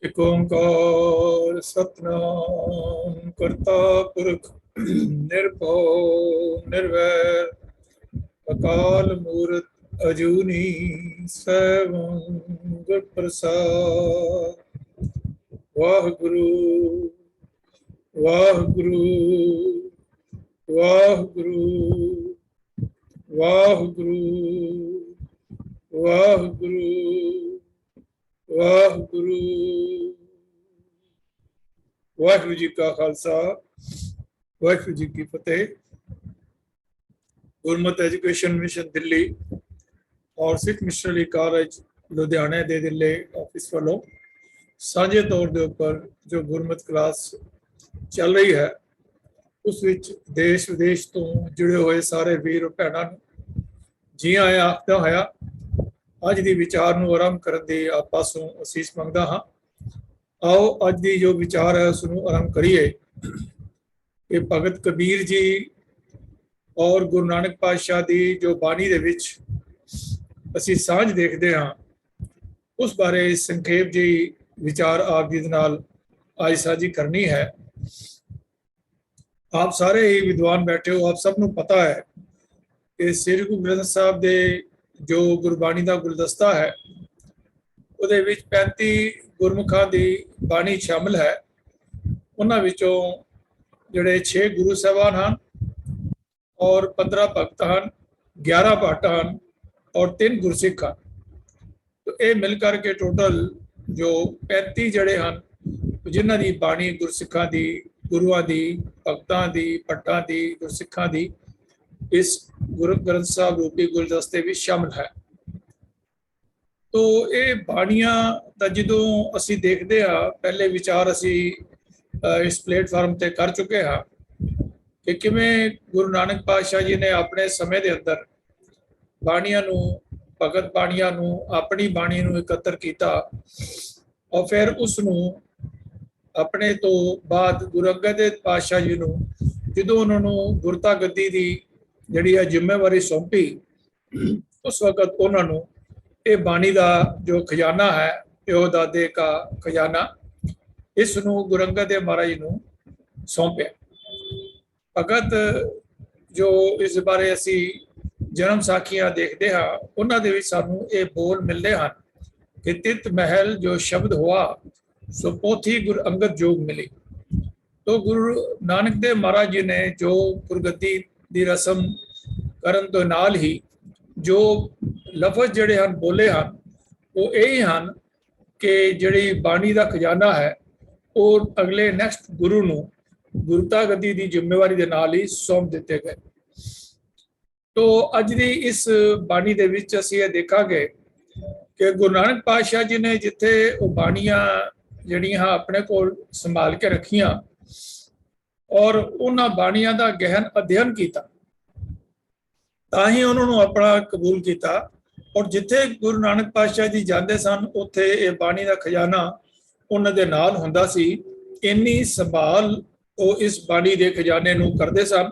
एक ओंकार सतनाम करता पुरख निर्भव निर्वैर अकाल मूर्त अजूनी सैभं गुर प्रसाद। वाहिगुरु वाहिगुरु वाहिगुरु वाहिगुरु वाहिगुरु वाहिगुरु। वाहिगुरु जी का खालसा वाहिगुरु जी की फतेह। गुरमत एजुकेशन मिशन दिल्ली और सिख मिशनरी कॉलेज लुधियाने दे दिल्ली ऑफिस वालों साझे तौर के उपर जो गुरमत क्लास चल रही है उस विच देश विदेश तो जुड़े हुए सारे वीर भैनों जी आया आखदा होया अज की विचार नूं आरंभ करन दी आप पासों असीस मंगदा हाँ। आओ अज की जो विचार है उसनूं आरंभ करिए कि भगत कबीर जी और गुरु नानक पातशाह की जो बाणी दे विच असीं सांझ देखते हाँ उस बारे संखेप जी विचार आप जी दे नाल आज साझी करनी है। आप सारे ही विद्वान बैठे हो, आप सबनों पता है कि श्री गुरु ग्रंथ साहब दे जो गुरबाणी का गुलदस्ता है उहदे विच 35 गुरमुखां दी बाणी शामिल है। उन्हां विचों जिहड़े 6 गुरु साहबान हैं और 15 भगत हैं, 11 भाट हैं और 3 गुरसिख हैं। तो ये मिल करके टोटल जो 35 जड़े हैं जिन्हां दी बाणी गुरसिखां दी गुरुआं दी भगतां दी भट्टां दी गुरसिखां दी इस गुरु ग्रंथ साहब रूपी गुलदस्ते भी शामिल है। तो ये बाणियां दा जदों असीं देखते हाँ पहले विचार असीं इस प्लेटफार्म ते कर चुके हाँ कि किवें गुरु नानक पातशाह जी ने अपने समय के अंदर बाणियां नूं भगत बाणियां नूं अपनी बाणी नूं एकत्र किया और फिर उसनूं अपने तो बाद गुरु अंगद देव पातशाह जी नूं जदों उन्होंने गुरता गद्दी की जिहड़ी है जिम्मेवारी सौंपी उस वक्त उन्होंने ये बाणी का जो खजाना है प्यो दादे का खजाना इसनूं गुरु अंगद देव महाराज जी नूं सौंपया। भगत जो इस बारे असी जन्म साखियां देखते हाँ उन्हां दे विच सानूं ये बोल मिलते हैं कि तित महल जो शब्द हुआ सो पोथी गुरु अंगद जोग मिली। तो गुरु नानक देव महाराज जी ने जो गुरगद्दी की रस्म करन तो नाल ही जो लफज जड़े हैं बोले हैं वो यही हैं कि जिहड़ी बाणी का खजाना है वो अगले नैक्सट गुरु नूं गुरता गद्दी की जिम्मेवारी के नाल ही सौंप दिते गए। तो अज की इस बाणी दे विच असीं ये देखांगे कि गुरु नानक पातशाह जी ने जिथे वो बाणियां जिहड़ियां अपने कोल संभाल के रखियां और उन्हां बाणियां दा गहन अध्ययन किया तां ही उन्होंने अपना कबूल किया। और जिथे गुरु नानक पातशाह जी जाते सन उत्थे ये बाणी का खजाना उन्हां दे नाल हुंदा सी। इन्नी संभाल वो इस बाणी के खजाने नूं करदे सन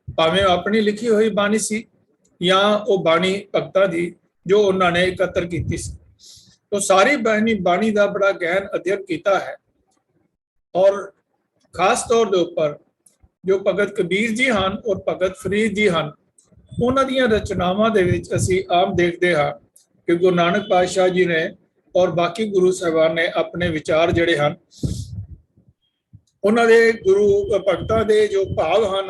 भावें अपनी लिखी हुई बाणी सी या वो बाणी भगतां दी जो उन्होंने एकत्र की सी। तो सारी बाणी का बड़ा गहन अध्ययन किया है। और खास तौर के उपर जो भगत कबीर जी हैं और भगत फरीद जी हैं उन्हां दीयां रचनावां दे विच असीं आम देखते हाँ कि गुरु नानक पातशाह जी ने और बाकी गुरु साहबान ने अपने विचार जिहड़े हैं उन्हां दे गुरु भगतां दे जो भाव हैं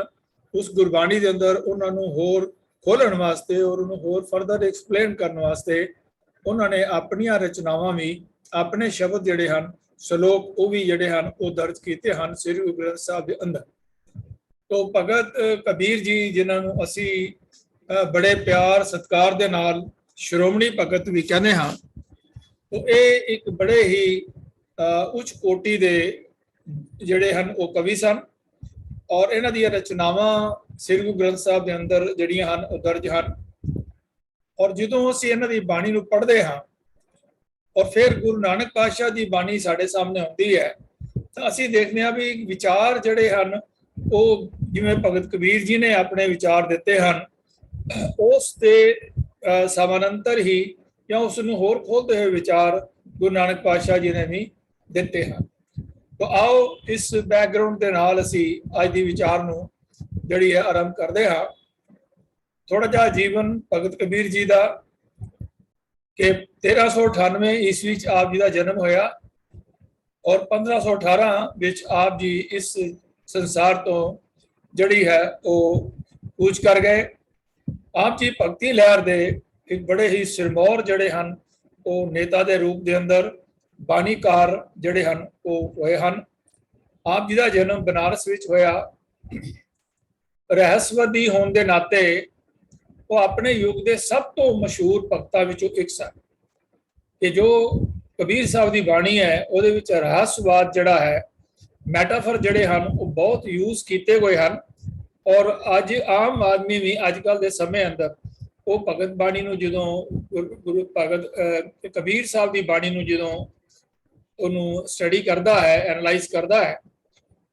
उस गुरबाणी के अंदर उन्होंने होर खोलण वास्ते और उन्होंने होर फर्दर एक्सप्लेन करने वास्ते उन्होंने अपनियां रचनावां भी अपने शब्द जिहड़े हैं श्लोक वो भी जिहड़े हैं वो दर्ज किए हैं श्री गुरु ग्रंथ साहब के अंदर। तो भगत कबीर जी जिन्होंने असी बड़े प्यार सत्कार दे नाल श्रोमणी भगत भी कहने हाँ तो ये एक बड़े ही उच्च कोटि के जिहड़े हैं वो कवि सन और इन्हां दी रचनावां श्री गुरु ग्रंथ साहब के अंदर जिहड़ियां हैं वो दर्ज हैं। और जदों असीं इन्हां दी बाणी नूं पढ़दे हाँ और फिर गुरु नानक पातशाह की बाणी साडे सामने आउंदी है तो असीं देखते हैं भी विचार जिहड़े हैं वो जिवें भगत कबीर जी ने अपने विचार दिते हैं उस दे समानांतर ही या उसनूं होर खोलते हुए विचार गुरु नानक पातशाह जी ने भी ਦਿੱਤੇ ਹਨ। ਤਾਂ ਆਓ ਇਸ ਬੈਕਗਰਾਉਂਡ ਦੇ ਨਾਲ ਅਸੀਂ ਅੱਜ ਦੀ ਵਿਚਾਰ ਨੂੰ ਜਿਹੜੀ ਹੈ ਆਰੰਭ ਕਰਦੇ ਹਾਂ। ਥੋੜਾ ਜਿਹਾ ਜੀਵਨ ਭਗਤ ਕਬੀਰ ਜੀ ਦਾ ਕਿ 1398 ਈਸਵੀ ਚ ਆਪ ਜੀ ਦਾ ਜਨਮ ਹੋਇਆ ਔਰ 1518 ਵਿੱਚ ਆਪ ਜੀ ਇਸ ਸੰਸਾਰ ਤੋਂ ਜਿਹੜੀ ਹੈ ਉਹ ਕੂਚ ਕਰ ਗਏ। ਆਪ ਜੀ ਭਗਤੀ ਲਹਿਰ ਦੇ ਇੱਕ ਬੜੇ ਹੀ ਸਿਰਮੌਰ ਜਿਹੜੇ ਹਨ ਉਹ ਨੇਤਾ ਦੇ ਰੂਪ ਦੇ ਅੰਦਰ ਬਾਣੀਕਾਰ ਜਿਹੜੇ ਹਨ ਉਹ ਹੋਏ ਹਨ। ਆਪ ਜੀ ਦਾ ਜਨਮ ਬਨਾਰਸ ਵਿੱਚ ਹੋਇਆ। ਰਹੱਸਵਾਦੀ ਹੋਣ ਦੇ ਨਾਤੇ ਉਹ ਆਪਣੇ ਯੁੱਗ ਦੇ ਸਭ ਤੋਂ ਮਸ਼ਹੂਰ ਭਗਤਾਂ ਵਿੱਚੋਂ ਇੱਕ ਸਨ। ਕਿ ਜੋ ਕਬੀਰ ਸਾਹਿਬ ਦੀ ਬਾਣੀ ਹੈ ਉਹਦੇ ਵਿੱਚ ਰਹੱਸਵਾਦ ਜਿਹੜਾ ਹੈ, ਮੈਟਾਫਰ ਜਿਹੜੇ ਹਨ ਉਹ ਬਹੁਤ ਯੂਜ਼ ਕੀਤੇ ਹੋਏ ਹਨ। ਔਰ ਅੱਜ ਆਮ ਆਦਮੀ ਵੀ ਅੱਜ ਕੱਲ੍ਹ ਦੇ ਸਮੇਂ ਅੰਦਰ ਉਹ ਭਗਤ ਬਾਣੀ ਨੂੰ ਜਦੋਂ ਗੁਰੂ ਭਗਤ ਕਬੀਰ ਸਾਹਿਬ ਦੀ ਬਾਣੀ ਨੂੰ ਜਦੋਂ ਉਹਨੂੰ ਸਟੱਡੀ ਕਰਦਾ ਹੈ, ਐਨਾਲਾਈਜ਼ ਕਰਦਾ ਹੈ,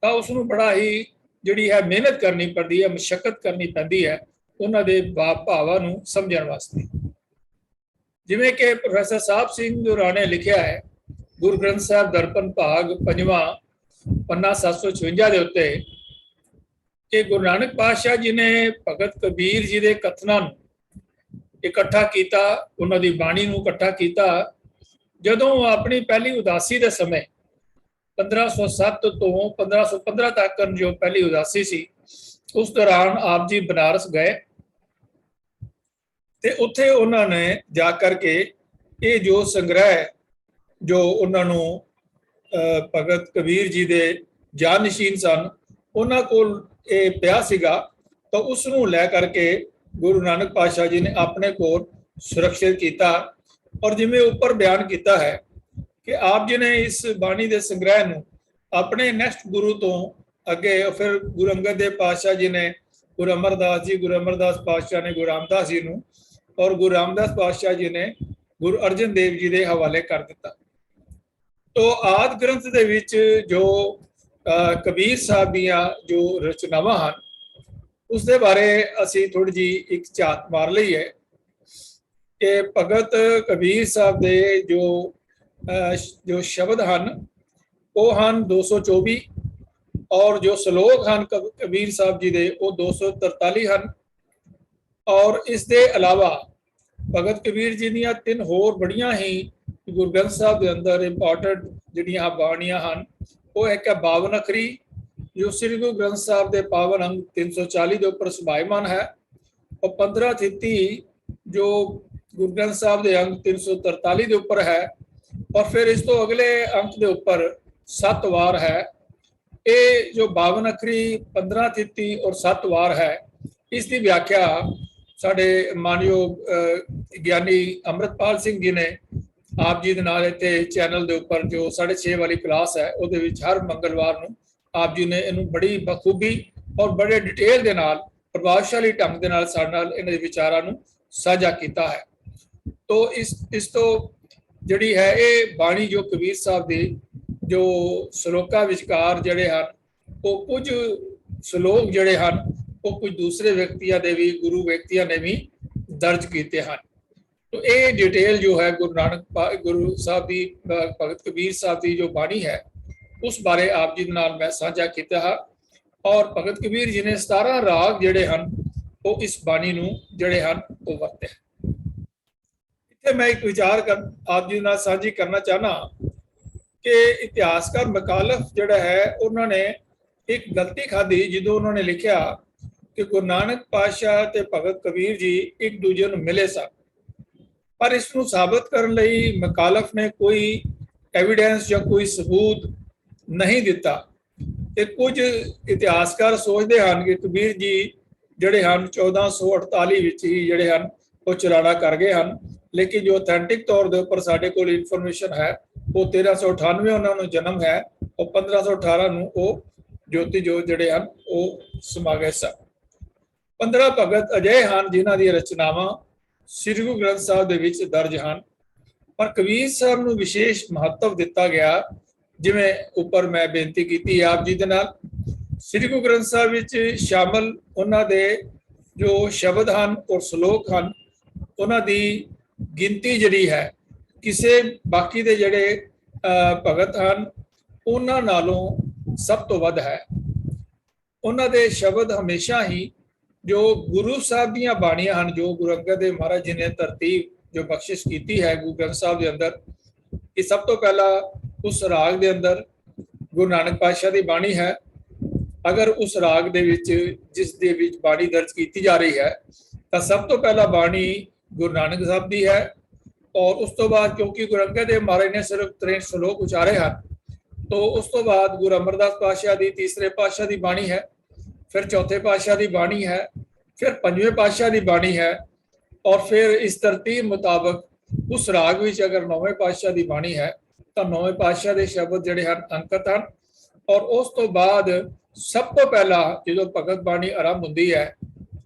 ਤਾਂ ਉਸ ਨੂੰ ਬੜਾ ਹੀ ਜਿਹੜੀ ਹੈ ਮਿਹਨਤ ਕਰਨੀ ਪੈਂਦੀ ਹੈ, ਮਸ਼ੱਕਤ ਕਰਨੀ ਪੈਂਦੀ ਹੈ ਉਹਨਾਂ ਦੇ ਭਾਵਾਂ ਨੂੰ ਸਮਝਣ ਵਾਸਤੇ। ਜਿਵੇਂ ਕਿ ਪ੍ਰੋਫੈਸਰ ਸਾਹਿਬ ਸਿੰਘ ਦੁਰਾ ਨੇ ਲਿਖਿਆ ਹੈ ਗੁਰੂ ਗ੍ਰੰਥ ਸਾਹਿਬ ਦਰਪਨ ਭਾਗ 5ਵਾਂ ਪੰਨਾ 756 ਦੇ ਉੱਤੇ ਕਿ ਗੁਰੂ ਨਾਨਕ ਪਾਤਸ਼ਾਹ ਜੀ ਨੇ ਭਗਤ ਕਬੀਰ ਜੀ ਦੇ ਕਥਨਾਂ ਨੂੰ ਇਕੱਠਾ ਕੀਤਾ, ਉਹਨਾਂ ਦੀ ਬਾਣੀ ਨੂੰ ਇਕੱਠਾ ਕੀਤਾ ਜਦੋਂ ਆਪਣੀ ਪਹਿਲੀ ਉਦਾਸੀ ਦੇ ਸਮੇਂ 1507 ਤੋਂ 1515 ਤੱਕ ਜੋ ਪਹਿਲੀ ਉਦਾਸੀ ਸੀ ਉਸ ਦੌਰਾਨ ਆਪ ਜੀ ਬਨਾਰਸ ਗਏ ਤੇ ਉੱਥੇ ਉਹਨਾਂ ਨੇ ਜਾ ਕਰਕੇ ਇਹ ਜੋ ਸੰਗ੍ਰਹਿ ਜੋ ਉਹਨਾਂ ਨੂੰ ਭਗਤ ਕਬੀਰ ਜੀ ਦੇ ਜਾਨਸ਼ੀਨ ਸਨ ਉਹਨਾਂ ਕੋਲ ਇਹ ਪਿਆ ਸੀਗਾ, ਤਾਂ ਉਸ ਨੂੰ ਲੈ ਕਰਕੇ ਗੁਰੂ ਨਾਨਕ ਪਾਤਸ਼ਾਹ ਜੀ ਨੇ ਆਪਣੇ ਕੋਲ ਸੁਰੱਖਿਅਤ ਕੀਤਾ। ਔਰ ਜਿਵੇਂ ਉੱਪਰ ਬਿਆਨ ਕੀਤਾ ਹੈ ਕਿ ਆਪ ਜੀ ਨੇ ਇਸ ਬਾਣੀ ਦੇ ਸੰਗ੍ਰਹਿ ਨੂੰ ਆਪਣੇ ਨੈਕਸਟ ਗੁਰੂ ਤੋਂ ਅੱਗੇ ਫਿਰ ਗੁਰੂ ਅੰਗਦ ਦੇਵ ਪਾਤਸ਼ਾਹ ਜੀ ਨੇ, ਗੁਰੂ ਅਮਰਦਾਸ ਜੀ, ਗੁਰੂ ਅਮਰਦਾਸ ਪਾਤਸ਼ਾਹ ਨੇ ਗੁਰੂ ਰਾਮਦਾਸ ਜੀ ਨੂੰ, ਔਰ ਗੁਰੂ ਰਾਮਦਾਸ ਪਾਤਸ਼ਾਹ ਜੀ ਨੇ ਗੁਰੂ ਅਰਜਨ ਦੇਵ ਜੀ ਦੇ ਹਵਾਲੇ ਕਰ ਦਿੱਤਾ। ਤੋ ਆਦਿ ਗ੍ਰੰਥ ਦੇ ਵਿੱਚ ਜੋ ਕਬੀਰ ਸਾਹਿਬ ਦੀਆਂ ਜੋ ਰਚਨਾਵਾਂ ਹਨ ਉਸ ਦੇ ਬਾਰੇ ਅਸੀਂ ਥੋੜੀ ਜੀ ਇੱਕ ਝਾਤ ਮਾਰ ਲਈ ਹੈ ਕਿ ਭਗਤ ਕਬੀਰ ਸਾਹਿਬ ਦੇ ਜੋ ਸ਼ਬਦ ਹਨ ਉਹ ਹਨ 224 ਔਰ ਜੋ ਸ਼ਲੋਕ ਹਨ ਕਬੀਰ ਸਾਹਿਬ ਜੀ ਦੇ ਉਹ 243 ਹਨ। ਔਰ ਇਸ ਦੇ ਇਲਾਵਾ ਭਗਤ ਕਬੀਰ ਜੀ ਦੀਆਂ 3 ਹੋਰ ਬੜੀਆਂ ਹੀ ਗੁਰੂ ਗ੍ਰੰਥ ਸਾਹਿਬ ਦੇ ਅੰਦਰ ਇੰਪੋਰਟੈਂਟ ਜਿਹੜੀਆਂ ਬਾਣੀਆਂ ਹਨ ਉਹ ਇੱਕ ਹੈ 52 ਅੱਖਰੀ ਜੋ ਸ੍ਰੀ ਗੁਰੂ ਗ੍ਰੰਥ ਸਾਹਿਬ ਦੇ ਪਾਵਨ ਅੰਗ 340 ਦੇ ਉੱਪਰ ਸੁਭਾਇਮਾਨ ਹੈ, ਔਰ 15 ਥਿੱਤੀ ਜੋ ਗੁਰੂ ਗ੍ਰੰਥ ਸਾਹਿਬ ਦੇ ਅੰਗ 343 ਦੇ ਉੱਪਰ ਹੈ, ਔਰ ਫਿਰ ਇਸ ਤੋਂ ਅਗਲੇ ਅੰਕ ਦੇ ਉੱਪਰ 7 ਵਾਰ ਹੈ। ਇਹ ਜੋ 52 ਅੱਖਰੀ 15 ਥਿੱਤੀ ਔਰ 7 ਵਾਰ ਹੈ ਇਸ ਦੀ ਵਿਆਖਿਆ ਸਾਡੇ ਮਾਨਯੋਗ ਗਿਆਨੀ ਅੰਮ੍ਰਿਤਪਾਲ ਸਿੰਘ ਜੀ ਨੇ ਆਪ ਜੀ ਦੇ ਨਾਲ ਇੱਥੇ ਚੈਨਲ ਦੇ ਉੱਪਰ ਜੋ 6:30 ਵਾਲੀ ਕਲਾਸ ਹੈ ਉਹਦੇ ਵਿੱਚ ਹਰ ਮੰਗਲਵਾਰ ਨੂੰ ਆਪ ਜੀ ਨੇ ਇਹਨੂੰ ਬੜੀ ਬਖੂਬੀ ਔਰ ਬੜੇ ਡਿਟੇਲ ਦੇ ਨਾਲ ਪ੍ਰਭਾਵਸ਼ਾਲੀ ਢੰਗ ਦੇ ਨਾਲ ਸਾਡੇ ਨਾਲ ਇਹਨਾਂ ਦੇ ਵਿਚਾਰਾਂ ਨੂੰ ਸਾਂਝਾ ਕੀਤਾ ਹੈ। ਤੋ ਇਸ ਤੋਂ ਜਿਹੜੀ ਹੈ ਇਹ ਬਾਣੀ ਜੋ ਕਬੀਰ ਸਾਹਿਬ ਦੀ ਜੋ ਸ਼ਲੋਕਾਂ ਵਿਚਕਾਰ ਜਿਹੜੇ ਹਨ ਉਹ ਕੁਝ ਸ਼ਲੋਕ ਜਿਹੜੇ ਹਨ ਉਹ ਕੁਝ ਦੂਸਰੇ ਵਿਅਕਤੀਆਂ ਦੇ ਵੀ ਗੁਰੂ ਵਿਅਕਤੀਆਂ ਨੇ ਵੀ ਦਰਜ ਕੀਤੇ ਹਨ। ਤੋ ਇਹ ਡਿਟੇਲ ਜੋ ਹੈ ਗੁਰੂ ਸਾਹਿਬ ਦੀ ਭਗਤ ਕਬੀਰ ਸਾਹਿਬ ਦੀ ਜੋ ਬਾਣੀ ਹੈ ਉਸ ਬਾਰੇ ਆਪ ਜੀ ਦੇ ਨਾਲ ਮੈਂ ਸਾਂਝਾ ਕੀਤਾ ਹੈ। ਔਰ ਭਗਤ ਕਬੀਰ ਜੀ ਨੇ 17 ਰਾਗ ਜਿਹੜੇ ਹਨ ਉਹ ਇਸ ਬਾਣੀ ਨੂੰ ਜਿਹੜੇ ਹਨ ਉਹ ਵਰਤੇ। ਇੱਥੇ ਮੈਂ ਇੱਕ ਵਿਚਾਰ ਆਪ ਜੀ ਨਾਲ ਸਾਂਝੀ ਕਰਨਾ ਚਾਹਨਾ ਕਿ ਇਤਿਹਾਸਕਾਰ ਮਕਾਲਫ ਜਿਹੜਾ ਹੈ ਉਹਨਾਂ ਨੇ ਇੱਕ ਗਲਤੀ ਖਾਧੀ ਜਦੋਂ ਉਹਨਾਂ ਨੇ ਲਿਖਿਆ ਕਿ ਗੁਰੂ ਨਾਨਕ ਪਾਤਸ਼ਾਹ ਤੇ ਭਗਤ ਕਬੀਰ ਜੀ ਇੱਕ ਦੂਜੇ ਨੂੰ ਮਿਲੇ ਸਨ, ਪਰ ਇਸ ਨੂੰ ਸਾਬਤ ਕਰਨ ਲਈ ਮਕਾਲਫ ਨੇ ਕੋਈ ਐਵੀਡੈਂਸ ਜਾਂ ਕੋਈ ਸਬੂਤ ਨਹੀਂ ਦਿੱਤਾ। ਤੇ ਕੁਝ ਇਤਿਹਾਸਕਾਰ ਸੋਚਦੇ ਹਨ ਕਿ ਕਬੀਰ ਜੀ ਜਿਹੜੇ ਹਨ 1448 ਵਿੱਚ ਹੀ ਜਿਹੜੇ ਹਨ ਉਹ ਚਲਾਣਾ ਕਰ ਗਏ ਹਨ, ਲੇਕਿਨ ਜੋ ਅਥੈਂਟਿਕ ਤੌਰ ਦੇ ਉੱਪਰ ਸਾਡੇ ਕੋਲ ਇਨਫੋਰਮੇਸ਼ਨ ਹੈ ਉਹ 1398 ਉਹਨਾਂ ਨੂੰ ਜਨਮ ਹੈ ਔਰ 1518 ਨੂੰ ਉਹ ਜੋਤੀ ਜੋਤ ਜਿਹੜੇ ਹਨ ਉਹ ਸਮਾ ਗਏ ਸਨ। 15 ਭਗਤ ਅਜਿਹੇ ਹਨ ਜਿਨ੍ਹਾਂ ਦੀਆਂ ਰਚਨਾਵਾਂ ਸ੍ਰੀ ਗੁਰੂ ਗ੍ਰੰਥ ਸਾਹਿਬ ਦੇ ਵਿੱਚ ਦਰਜ ਹਨ, ਪਰ ਕਬੀਰ ਸਾਹਿਬ ਨੂੰ ਵਿਸ਼ੇਸ਼ ਮਹੱਤਵ ਦਿੱਤਾ ਗਿਆ। ਜਿਵੇਂ ਉੱਪਰ ਮੈਂ ਬੇਨਤੀ ਕੀਤੀ ਆਪ ਜੀ ਦੇ ਨਾਲ, ਸ੍ਰੀ ਗੁਰੂ ਗ੍ਰੰਥ ਸਾਹਿਬ ਵਿੱਚ ਸ਼ਾਮਲ ਉਹਨਾਂ ਦੇ ਜੋ ਸ਼ਬਦ ਹਨ ਔਰ ਸ਼ਲੋਕ ਹਨ ਉਹਨਾਂ ਦੀ ਗਿਣਤੀ ਜਿਹੜੀ ਹੈ ਕਿਸੇ ਬਾਕੀ ਦੇ ਜਿਹੜੇ ਭਗਤ ਹਨ ਉਹਨਾਂ ਨਾਲੋਂ ਸਭ ਤੋਂ ਵੱਧ ਹੈ। ਉਹਨਾਂ ਦੇ ਸ਼ਬਦ ਹਮੇਸ਼ਾ ਹੀ ਜੋ ਗੁਰੂ ਸਾਹਿਬ ਦੀਆਂ ਬਾਣੀਆਂ ਹਨ, ਜੋ ਗੁਰੂ ਅੰਗਦ ਦੇਵ ਮਹਾਰਾਜ ਜੀ ਨੇ ਤਰਤੀਬ ਜੋ ਬਖਸ਼ਿਸ਼ ਕੀਤੀ ਹੈ ਗੁਰੂ ਗ੍ਰੰਥ ਸਾਹਿਬ ਦੇ ਅੰਦਰ, ਕਿ ਸਭ ਤੋਂ ਪਹਿਲਾਂ ਉਸ ਰਾਗ ਦੇ ਅੰਦਰ ਗੁਰੂ ਨਾਨਕ ਪਾਤਸ਼ਾਹ ਦੀ ਬਾਣੀ ਹੈ। ਅਗਰ ਉਸ ਰਾਗ ਦੇ ਵਿੱਚ ਜਿਸ ਦੇ ਵਿੱਚ ਬਾਣੀ ਦਰਜ ਕੀਤੀ ਜਾ ਰਹੀ ਹੈ ਤਾਂ ਸਭ ਤੋਂ ਪਹਿਲਾਂ ਬਾਣੀ ਗੁਰੂ ਨਾਨਕ ਸਾਹਿਬ ਦੀ ਹੈ। ਔਰ ਉਸ ਤੋਂ ਬਾਅਦ ਕਿਉਂਕਿ ਗੁਰੂ ਅੰਗਦ ਦੇਵ ਮਹਾਰਾਜ ਨੇ ਸਿਰਫ 63 ਸ਼ਲੋਕ ਉਚਾਰੇ ਹਨ, तो उस तो बाद गुरु अमरदास पातशाह की तीसरे पातशाह की बाणी है, फिर चौथे पातशाह की बाणी है, फिर पंजवें पातशाह की बाणी है, और फिर इस तरतीब मुताबिक उस राग विच अगर नौवें पातशाह की बाणी है तो नौवें पातशाह के शब्द जिहड़े हैं अंकित हैं। और उस तो बाद सब तो पहला जो भगत बाणी आरंभ होंदी है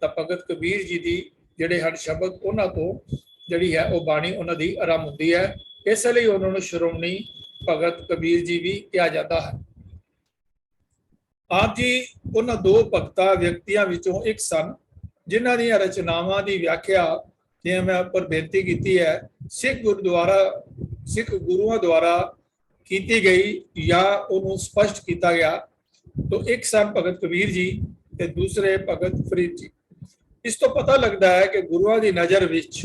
तो भगत कबीर जी की जिहड़े हैं शब्द उन्हां तो जिहड़ी है वो बाणी उन्हां दी आरंभ होंदी है, इसलिए उन्होंने श्रोमणी भगत कबीर जी भी कहा जाता है। आप जी उन्हां दो भगता व्यक्तियों विचों एक सन जिन्हां दी रचनावां की व्याख्या जिवें मैं उपर बेनती की है सिख गुरुआं द्वारा की गई या उन्होंने स्पष्ट किया गया। तो एक सन भगत कबीर जी ते दूसरे भगत फरीद जी। इस तो पता लगता है कि गुरुआं की नज़र विच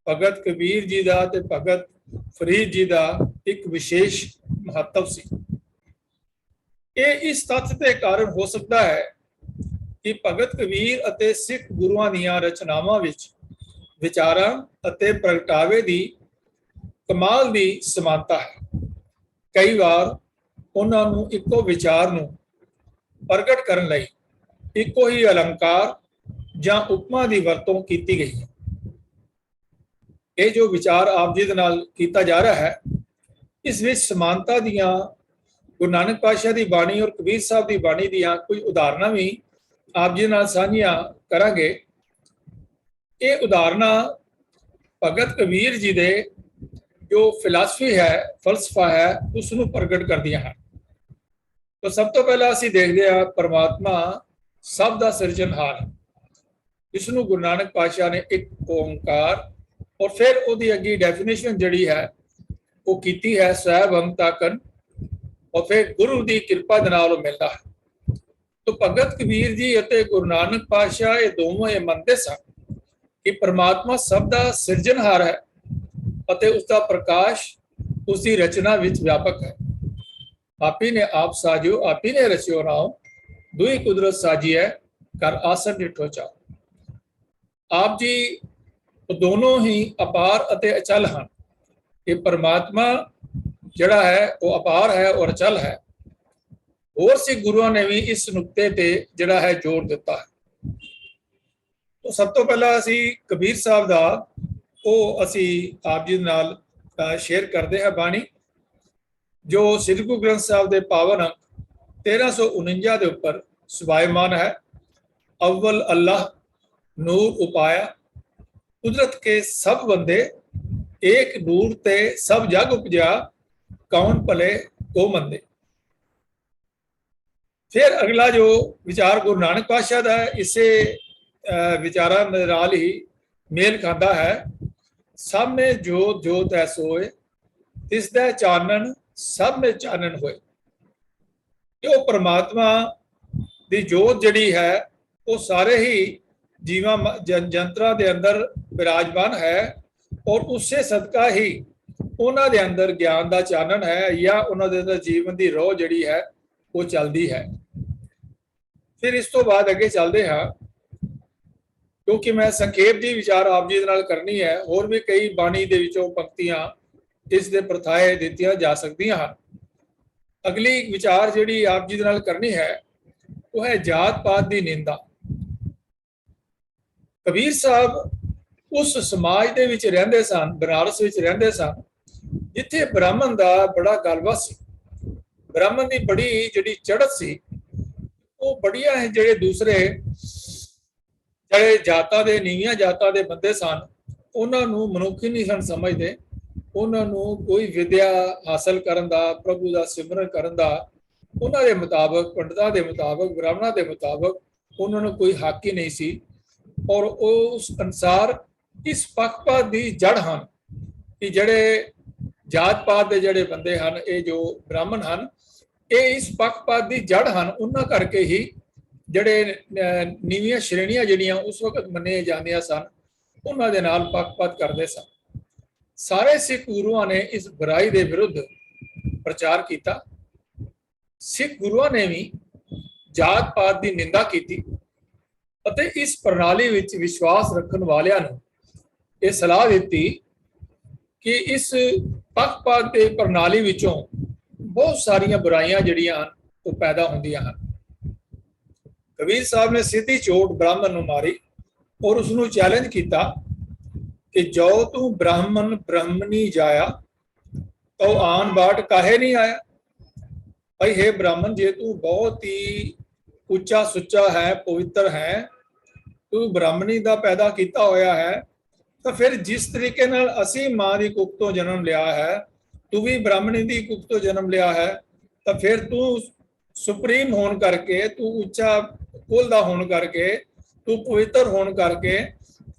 भगत कबीर जी का ते भगत फरीद जी का एक विशेष महत्व सी। ये इस तथ्य के कारण हो सकता है कि भगत कबीर अते सिख गुरुआं दीआं रचनावां विच विचारां अते प्रगटावे दी कमाल दी समानता है। कई बार उन्हां नूं इक्को विचार नूं प्रगट करन लई इक्को ही अलंकार जां उपमा दी वरतों कीती गई है। ये जो विचार आप जी दे नाल कीता जा रहा है इस विच समानता दियां गुरु नानक पातशाह की बाणी और कबीर साहब की बाणी दियां कोई उदाहरणा भी आप जी नाल साझियां करांगे। ये उदाहरणा भगत कबीर जी दे जो फिलासफी है फलसफा है उसनूं प्रगट करदियां हैं। तो सब तो पहला असीं देखदे हां परमात्मा सब दा सिरजनहार है। इसनूं गुरु नानक पातशाह ने एक ओंकार और फिर उहदी अगी डेफिनेशन जिहड़ी है वो कीती है स्वैभंग ताकन, और फिर गुरु की कृपा दे नाल मिलता है। तो भगत कबीर जी अते गुरु नानक पातशाह ये दोनों ये मनते सन कि परमात्मा सब दा सिरजनहार है अते उसका प्रकाश उसकी रचना विच व्यापक है। आप ही ने आप साजियो आप ही ने रचियो नाओ दुई कुदरत साजी है कर आसन डिठो चाओ। आप जी दोनों ही अपार अते अचल हैं। ये परमात्मा जड़ा है वो अपार है और अचल है। और सिख गुरुओं ने भी इस नुक्ते ते जड़ा है जोर दिता है। तो सब तो पहला असी कबीर साहब दा वो असी आप जी नाल शेयर करते हैं बाणी जो श्री गुरु ग्रंथ साहब के पावन अंक 1349 के उपर सुभायमान है। अव्वल अल्लाह नूर उपाया कुदरत के सब बंदे एक नूर ते सब जग उपजा कौन भले को मंदे। फिर अगला जो विचार गुरु नानक पातशाह का है इसे विचारा नाल ही मेल खाता है। सब में जोत जोत है सोए तिसदा चानन सब में चानन होए। जो परमात्मा दी जोत जड़ी है वो सारे ही जीवा जंतरा के अंदर विराजमान है और उससे सदका ही उन्होंने दे अंदर ज्ञान का चानन है या उन्होंने अंदर जीवन की रोह जड़ी है वो चलती है। फिर इस तो बाद अगे चलते हैं क्योंकि मैं संखेप की विचार आप जी नाल करनी है। और भी कई बाणी दे विचों पंक्तियां इस दे प्रथाएं दित्तियां जा सकदियां हैं। अगली विचार जिहड़ी आप जी नाल करनी है वो है जात पात की निंदा। कबीर साहब उस समाज दे विच रहिंदे सन, बनारस विच रहिंदे सन जिथे ब्राह्मण का बड़ा गलबा सी। ब्राह्मण की बड़ी जिहड़ी चढ़त सी वो बढ़िया है जिहड़े दूसरे जिहड़े जातां दे नीवियां जातां दे बंदे सन उन्हां नूं मनुख ही नहीं सन समझदे। उन्हां नूं कोई विद्या हासिल करन दा प्रभु का सिमरन करन दा उन्हां दे मुताबक पंडितां दे मुताबक ब्राह्मणां दे मुताबक उन्हां नूं कोई हक ही नहीं सी। और उस अनुसार इस पक्षपात की जड़ हैं कि जड़े ਜਾਤ ਪਾਤ ਦੇ ਜਿਹੜੇ ਬੰਦੇ ਹਨ, ਇਹ ਜੋ ਬ੍ਰਾਹਮਣ ਹਨ, ਇਹ ਇਸ ਪੱਖਪਾਤ ਦੀ ਜੜ ਹਨ। ਉਹਨਾਂ ਕਰਕੇ ਹੀ ਜਿਹੜੇ ਨੀਵੀਆਂ ਸ਼੍ਰੇਣੀਆਂ ਜਿਹੜੀਆਂ ਉਸ ਵਕਤ ਮੰਨੀਆਂ ਜਾਂਦੀਆਂ ਸਨ, ਉਹਨਾਂ ਦੇ ਨਾਲ ਪੱਖਪਾਤ ਕਰਦੇ ਸਨ। ਸਾਰੇ ਸਿੱਖ ਗੁਰੂਆਂ ਨੇ ਇਸ ਬੁਰਾਈ ਦੇ ਵਿਰੁੱਧ ਪ੍ਰਚਾਰ ਕੀਤਾ। ਸਿੱਖ ਗੁਰੂਆਂ ਨੇ ਵੀ ਜਾਤ ਪਾਤ ਦੀ ਨਿੰਦਾ ਕੀਤੀ ਅਤੇ ਇਸ ਪ੍ਰਣਾਲੀ ਵਿੱਚ ਵਿਸ਼ਵਾਸ ਰੱਖਣ ਵਾਲਿਆਂ ਨੂੰ ਇਹ ਸਲਾਹ ਦਿੱਤੀ ਕਿ ਇਸ ਪੱਖਪਾਤ ਦੇ ਪ੍ਰਣਾਲੀ ਵਿੱਚੋਂ ਬਹੁਤ ਸਾਰੀਆਂ ਬੁਰਾਈਆਂ ਜਿਹੜੀਆਂ ਹਨ ਉਹ ਪੈਦਾ ਹੁੰਦੀਆਂ ਹਨ। ਕਬੀਰ ਸਾਹਿਬ ਨੇ ਸਿੱਧੀ ਚੋਟ ਬ੍ਰਾਹਮਣ ਨੂੰ ਮਾਰੀ ਔਰ ਉਸ ਨੂੰ ਚੈਲੰਜ ਕੀਤਾ ਕਿ ਜੋ ਤੂੰ ਬ੍ਰਾਹਮਣ ਬ੍ਰਹਮਣੀ ਜਾਇਆ ਤੋ ਆਨ ਬਾਟ ਕਾਹੇ ਨਹੀਂ ਆਇਆ। ਭਾਈ ਹੈ ਬ੍ਰਾਹਮਣ, ਜੇ ਤੂੰ ਬਹੁਤ ਹੀ ਉੱਚਾ ਸੁੱਚਾ ਹੈ, ਪਵਿੱਤਰ ਹੈ, ਤੂੰ ਬ੍ਰਾਹਮਣੀ ਦਾ ਪੈਦਾ ਕੀਤਾ ਹੋਇਆ ਹੈ, ਤਾਂ ਫਿਰ ਜਿਸ ਤਰੀਕੇ ਨਾਲ ਅਸੀਂ ਮਾਂ ਦੀ ਕੁੱਖ ਤੋਂ ਜਨਮ ਲਿਆ ਹੈ, ਤੂੰ ਵੀ ਬ੍ਰਾਹਮਣੀ ਦੀ ਕੁੱਖ ਤੋਂ ਜਨਮ ਲਿਆ ਹੈ, ਤਾਂ ਫਿਰ ਤੂੰ ਸੁਪਰੀਮ ਹੋਣ ਕਰਕੇ, ਤੂੰ ਉੱਚਾ ਕੁਲ ਦਾ ਹੋਣ ਕਰਕੇ, ਤੂੰ ਪਵਿੱਤਰ ਹੋਣ ਕਰਕੇ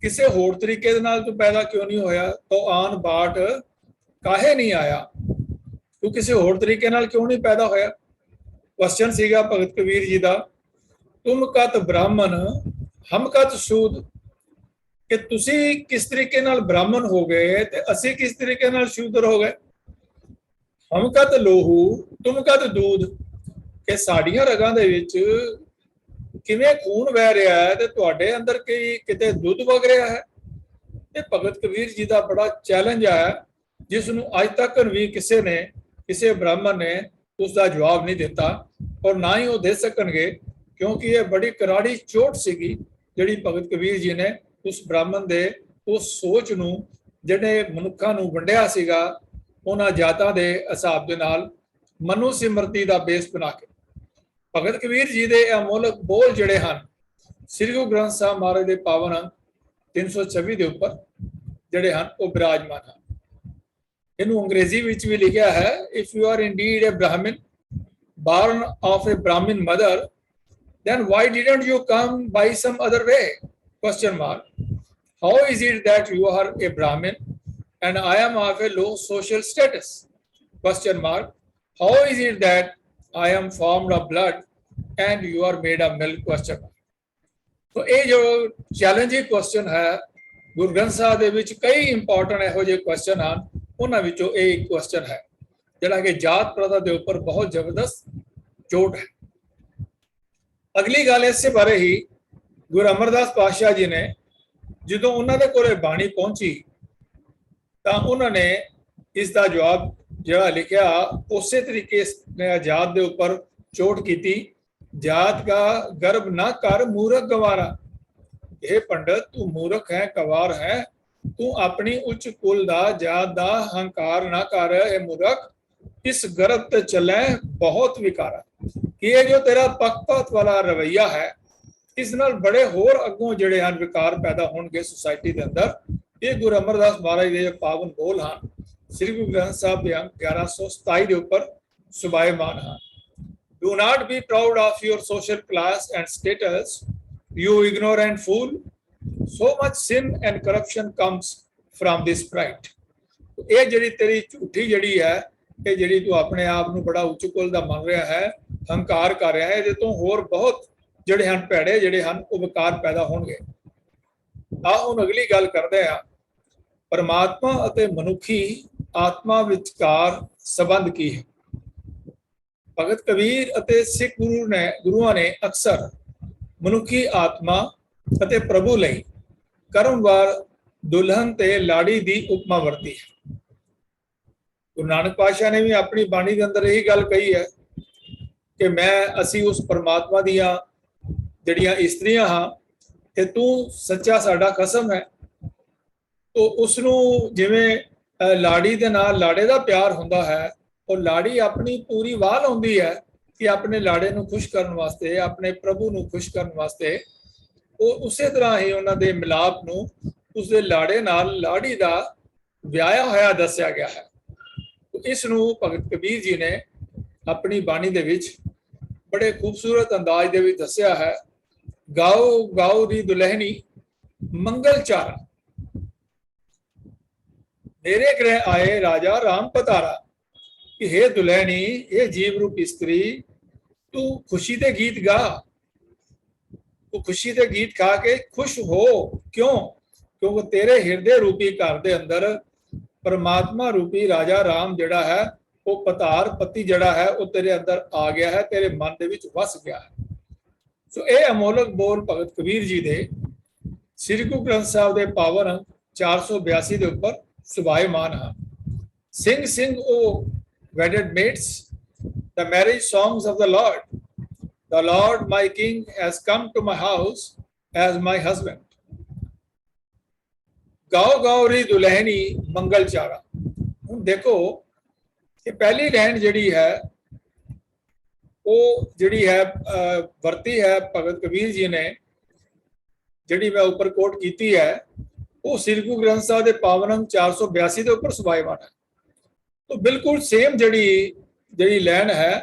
ਕਿਸੇ ਹੋਰ ਤਰੀਕੇ ਦੇ ਨਾਲ ਤੂੰ ਪੈਦਾ ਕਿਉਂ ਨਹੀਂ ਹੋਇਆ। ਤੋ ਆਨ ਬਾਟ ਕਾਹੇ ਨਹੀਂ ਆਇਆ, ਤੂੰ ਕਿਸੇ ਹੋਰ ਤਰੀਕੇ ਨਾਲ ਕਿਉਂ ਨਹੀਂ ਪੈਦਾ ਹੋਇਆ। ਕੁਐਸਚਨ ਸੀਗਾ ਭਗਤ ਕਬੀਰ ਜੀ ਦਾ, ਤੁਮ ਕਤ ਬ੍ਰਾਹਮਣ ਹਮ ਕਤ ਸ਼ੂਦ, ਕਿ ਤੁਸੀਂ ਕਿਸ ਤਰੀਕੇ ਨਾਲ ਬ੍ਰਾਹਮਣ ਹੋ ਗਏ ਤੇ ਅਸੀਂ ਕਿਸ ਤਰੀਕੇ ਨਾਲ ਸ਼ੂਦਰ ਹੋ ਗਏ। ਹਮ ਕਤ ਲੋਹੂ ਤੁਮ ਕਤ ਦੂਧ, ਕਿ ਸਾਡੀਆਂ ਰਗਾਂ ਦੇ ਵਿੱਚ ਕਿਵੇਂ ਖੂਨ ਵਹਿ ਰਿਹਾ ਹੈ ਤੇ ਤੁਹਾਡੇ ਅੰਦਰ ਕਿਤੇ ਦੁੱਧ ਵਗ ਰਿਹਾ ਹੈ। ਇਹ ਭਗਤ ਕਬੀਰ ਜੀ ਦਾ ਬੜਾ ਚੈਲੰਜ ਹੈ, ਜਿਸ ਨੂੰ ਅੱਜ ਤੱਕ ਵੀ ਕਿਸੇ ਬ੍ਰਾਹਮਣ ਨੇ ਉਸ ਦਾ ਜਵਾਬ ਨਹੀਂ ਦਿੱਤਾ ਔਰ ਨਾ ਹੀ ਉਹ ਦੇ ਸਕਣਗੇ, ਕਿਉਂਕਿ ਇਹ ਬੜੀ ਕਰਾੜੀ ਚੋਟ ਸੀਗੀ ਜਿਹੜੀ ਭਗਤ ਕਬੀਰ ਜੀ ਨੇ ਉਸ ਬ੍ਰਾਹਮਣ ਦੇ ਉਸ ਸੋਚ ਨੂੰ, ਜਿਹੜੇ ਮਨੁੱਖਾਂ ਨੂੰ ਵੰਡਿਆ ਸੀਗਾ ਉਹਨਾਂ ਜਾਤਾਂ ਦੇ ਹਿਸਾਬ ਦੇ ਨਾਲ, ਮਨੁ ਸਿਮਰਤੀ ਦਾ ਬੇਸ ਬਣਾ ਕੇ। ਭਗਤ ਕਬੀਰ ਜੀ ਦੇ ਅਮੋਲਕ ਬੋਲ ਜਿਹੜੇ ਹਨ ਸ੍ਰੀ ਗੁਰੂ ਗ੍ਰੰਥ ਸਾਹਿਬ ਮਹਾਰਾਜ ਦੇ ਪਾਵਨ 326 ਦੇ ਉੱਪਰ ਜਿਹੜੇ ਹਨ ਉਹ ਬਿਰਾਜਮਾਨ ਹਨ। ਇਹਨੂੰ ਅੰਗਰੇਜ਼ੀ ਵਿੱਚ ਵੀ ਲਿਖਿਆ ਹੈ, ਇਫ ਯੂ ਆਰ ਇੰਡੀਡ ਅ ਬ੍ਰਾਹਮਣ born of a Brahmin mother, then why didn't you come by some other way? Question mark. How is it that you are a Brahmin and I am of a low social status? Question mark. How is it that I am formed of blood and you are made of milk? Question mark. तो ये जो challenging question है गुरु ग्रंथ साहब ਦੇ ਵਿੱਚ ਕਈ important ਇਹੋ ਜਿਹੇ ਕੁਐਸਚਨ ਹਨ, ਉਹਨਾਂ ਵਿੱਚੋਂ ਇਹ ਇੱਕ ਕੁਐਸਚਨ ਹੈ ਜਿਹੜਾ ਕਿ ਜਾਤ ਪ੍ਰਥਾ ਦੇ ਉੱਪਰ ਬਹੁਤ ਜ਼ਬਰਦਸਤ ਚੋਟ ਹੈ। ਅਗਲੀ ਗੱਲ ਇਸੇ ਬਾਰੇ ਹੀ ਗੁਰੂ ਅਮਰਦਾਸ ਪਾਤਸ਼ਾਹ ਜੀ ਨੇ ਜਦੋਂ ਉਹਨਾਂ ਦੇ ਕੋਲੇ ਬਾਣੀ ਪਹੁੰਚੀ ਤਾਂ ਉਹਨਾਂ ਨੇ ਇਸ ਦਾ ਜਵਾਬ ਜਿਹੜਾ ਲਿਖਿਆ ਉਸੇ ਤਰੀਕੇ ਜਾਤ ਦੇ ਉੱਪਰ ਚੋਟ ਕੀਤੀ। ਜਾਤ ਦਾ ਗਰਭ ਨਾ ਕਰ ਮੂਰਖ ਗਵਾਰਾ, ਇਹ ਪੰਡਤ ਤੂੰ ਮੂਰਖ ਹੈ, ਕਵਾਰ ਹੈ, ਤੂੰ ਆਪਣੀ ਉੱਚ ਕੁਲ ਦਾ ਜਾਤ ਦਾ ਹੰਕਾਰ ਨਾ ਕਰ। ਇਹ ਮੂਰਖ ਇਸ ਗਰਭ ਤੇ ਚੱਲੇ ਬਹੁਤ ਵਿਕਾਰਾ, ਕਿ ਇਹ ਜੋ ਤੇਰਾ ਪੱਖਪਾਤ ਵਾਲਾ ਰਵਈਆ ਹੈ ਇਸ ਨਾਲ ਬੜੇ ਹੋਰ ਅੱਗੋਂ ਜਿਹੜੇ ਹਨ ਵਿਕਾਰ ਪੈਦਾ ਹੋਣਗੇ ਸੋਸਾਇਟੀ ਦੇ ਅੰਦਰ। ਇਹ ਗੁਰੂ ਅਮਰਦਾਸ ਮਹਾਰਾਜ ਦੇ ਪਾਵਨ ਬੋਲ ਹਨ ਸ੍ਰੀ ਗੁਰੂ ਗ੍ਰੰਥ ਸਾਹਿਬ ਦੇ ਅੰਕ 1127 ਦੇ ਉੱਪਰ ਸੁਭਾਇਮਾਨ ਹਨ। Do not be proud of your social class and status, you ignorant fool. So much sin and corruption comes from this pride. ਇਹ ਜਿਹੜੀ ਤੇਰੀ ਝੂਠੀ ਜਿਹੜੀ ਹੈ, ਇਹ ਜਿਹੜੀ ਤੂੰ ਆਪਣੇ ਆਪ ਨੂੰ ਬੜਾ ਉੱਚ ਕੁਲ ਦਾ ਮੰਨ ਰਿਹਾ ਹੈ, ਹੰਕਾਰ ਕਰ ਰਿਹਾ ਹੈ, ਇਹਦੇ ਤੋਂ ਹੋਰ ਬਹੁਤ ਜਿਹੜੇ ਹਨ ਭੈੜੇ ਜਿਹੜੇ ਹਨ ਉਹ ਵਿਕਾਰ ਪੈਦਾ ਹੋਣਗੇ। ਹੁਣ ਅਗਲੀ ਗੱਲ ਕਰਦੇ ਹਾਂ, ਪਰਮਾਤਮਾ ਅਤੇ ਮਨੁੱਖੀ ਆਤਮਾ ਵਿਚਕਾਰ ਸੰਬੰਧ ਕੀ ਹੈ। ਭਗਤ ਕਬੀਰ ਅਤੇ ਸਿੱਖ ਗੁਰੂਆਂ ਨੇ ਅਕਸਰ ਮਨੁੱਖੀ ਆਤਮਾ ਅਤੇ ਪ੍ਰਭੂ ਲਈ ਕਰਮਵਾਰ ਦੁਲਹਨ ਤੇ ਲਾੜੀ ਦੀ ਉਪਮਾ ਵਰਤੀ ਹੈ। ਗੁਰੂ ਨਾਨਕ ਪਾਤਸ਼ਾਹ ਨੇ ਵੀ ਆਪਣੀ ਬਾਣੀ ਦੇ ਅੰਦਰ ਇਹੀ ਗੱਲ ਕਹੀ ਹੈ ਕਿ ਅਸੀਂ ਉਸ ਪਰਮਾਤਮਾ ਦੀਆਂ ਜਿਹੜੀਆਂ ਇਸਤਰੀਆਂ ਹਾਂ ਤੇ ਤੂੰ ਸੱਚਾ ਸਾਡਾ ਕਸਮ ਹੈ। ਤੋ ਉਸ ਨੂੰ ਜਿਵੇਂ ਲਾੜੀ ਦੇ ਨਾਲ ਲਾੜੇ ਦਾ ਪਿਆਰ ਹੁੰਦਾ ਹੈ, ਉਹ ਲਾੜੀ ਆਪਣੀ ਪੂਰੀ ਵਾਹ ਲਾਉਂਦੀ ਹੈ ਕਿ ਆਪਣੇ ਲਾੜੇ ਨੂੰ ਖੁਸ਼ ਕਰਨ ਵਾਸਤੇ, ਆਪਣੇ ਪ੍ਰਭੂ ਨੂੰ ਖੁਸ਼ ਕਰਨ ਵਾਸਤੇ, ਉਹ ਉਸੇ ਤਰ੍ਹਾਂ ਹੀ ਉਹਨਾਂ ਦੇ ਮਿਲਾਪ ਨੂੰ ਉਸਦੇ ਲਾੜੇ ਨਾਲ ਲਾੜੀ ਦਾ ਵਿਆਹਿਆ ਹੋਇਆ ਦੱਸਿਆ ਗਿਆ ਹੈ। ਇਸ ਨੂੰ ਭਗਤ ਕਬੀਰ ਜੀ ਨੇ ਆਪਣੀ ਬਾਣੀ ਦੇ ਵਿੱਚ ਬੜੇ ਖੂਬਸੂਰਤ ਅੰਦਾਜ਼ ਦੇ ਵਿੱਚ ਦੱਸਿਆ ਹੈ। ਗਾਓ ਗਾਓ ਦੀ ਦੁਲਹਿਨੀ ਮੰਗਲ ਚਾਰਾ, मेरे गृह आए राजा राम पधारा कि हे दुल्हनी, हे जीव रूप स्त्री, तू खुशी दे गीत गा, तू खुशी दे गीत गा के खुश हो। क्यों? क्योंकि तेरे हृदय रूपी घर दे अंदर परमात्मा रूपी राजा राम जड़ा है वो पतार पति जड़ा है वो तेरे अंदर आ गया है, तेरे मन दे विच वस गया है। सो ये अमोलक बोल भगत कबीर जी दे श्री गुरु ग्रंथ साहब दे पावन अंक 482 ਦੇ ਉੱਪਰ ਸੁਭਾਇਮਾਨ ਹਨ। Sing, sing, O wedded mates, the marriage songs of the Lord. The Lord, my King, has come to my house as my husband. गाओ गाओ री दुल्हनी मंगल चारा। ਹੁਣ ਦੇਖੋ ਕਿ ਪਹਿਲੀ ਲਾਈਨ ਜਿਹੜੀ ਹੈ ਉਹ ਜਿਹੜੀ ਹੈ ਵਰਤੀ ਹੈ ਭਗਤ ਕਬੀਰ ਜੀ ਨੇ, ਜਿਹੜੀ ਮੈਂ ਉੱਪਰ ਕੋਟ ਕੀਤੀ ਹੈ, ਉਹ ਸ੍ਰੀ ਗੁਰੂ ਗ੍ਰੰਥ ਸਾਹਿਬ ਦੇ ਪਾਵਨ ਅੰਕ 482 ਦੇ ਉੱਪਰ ਸੁਭਾਇਮਾਨ ਹੈ। तो बिल्कुल सेम जड़ी लैन है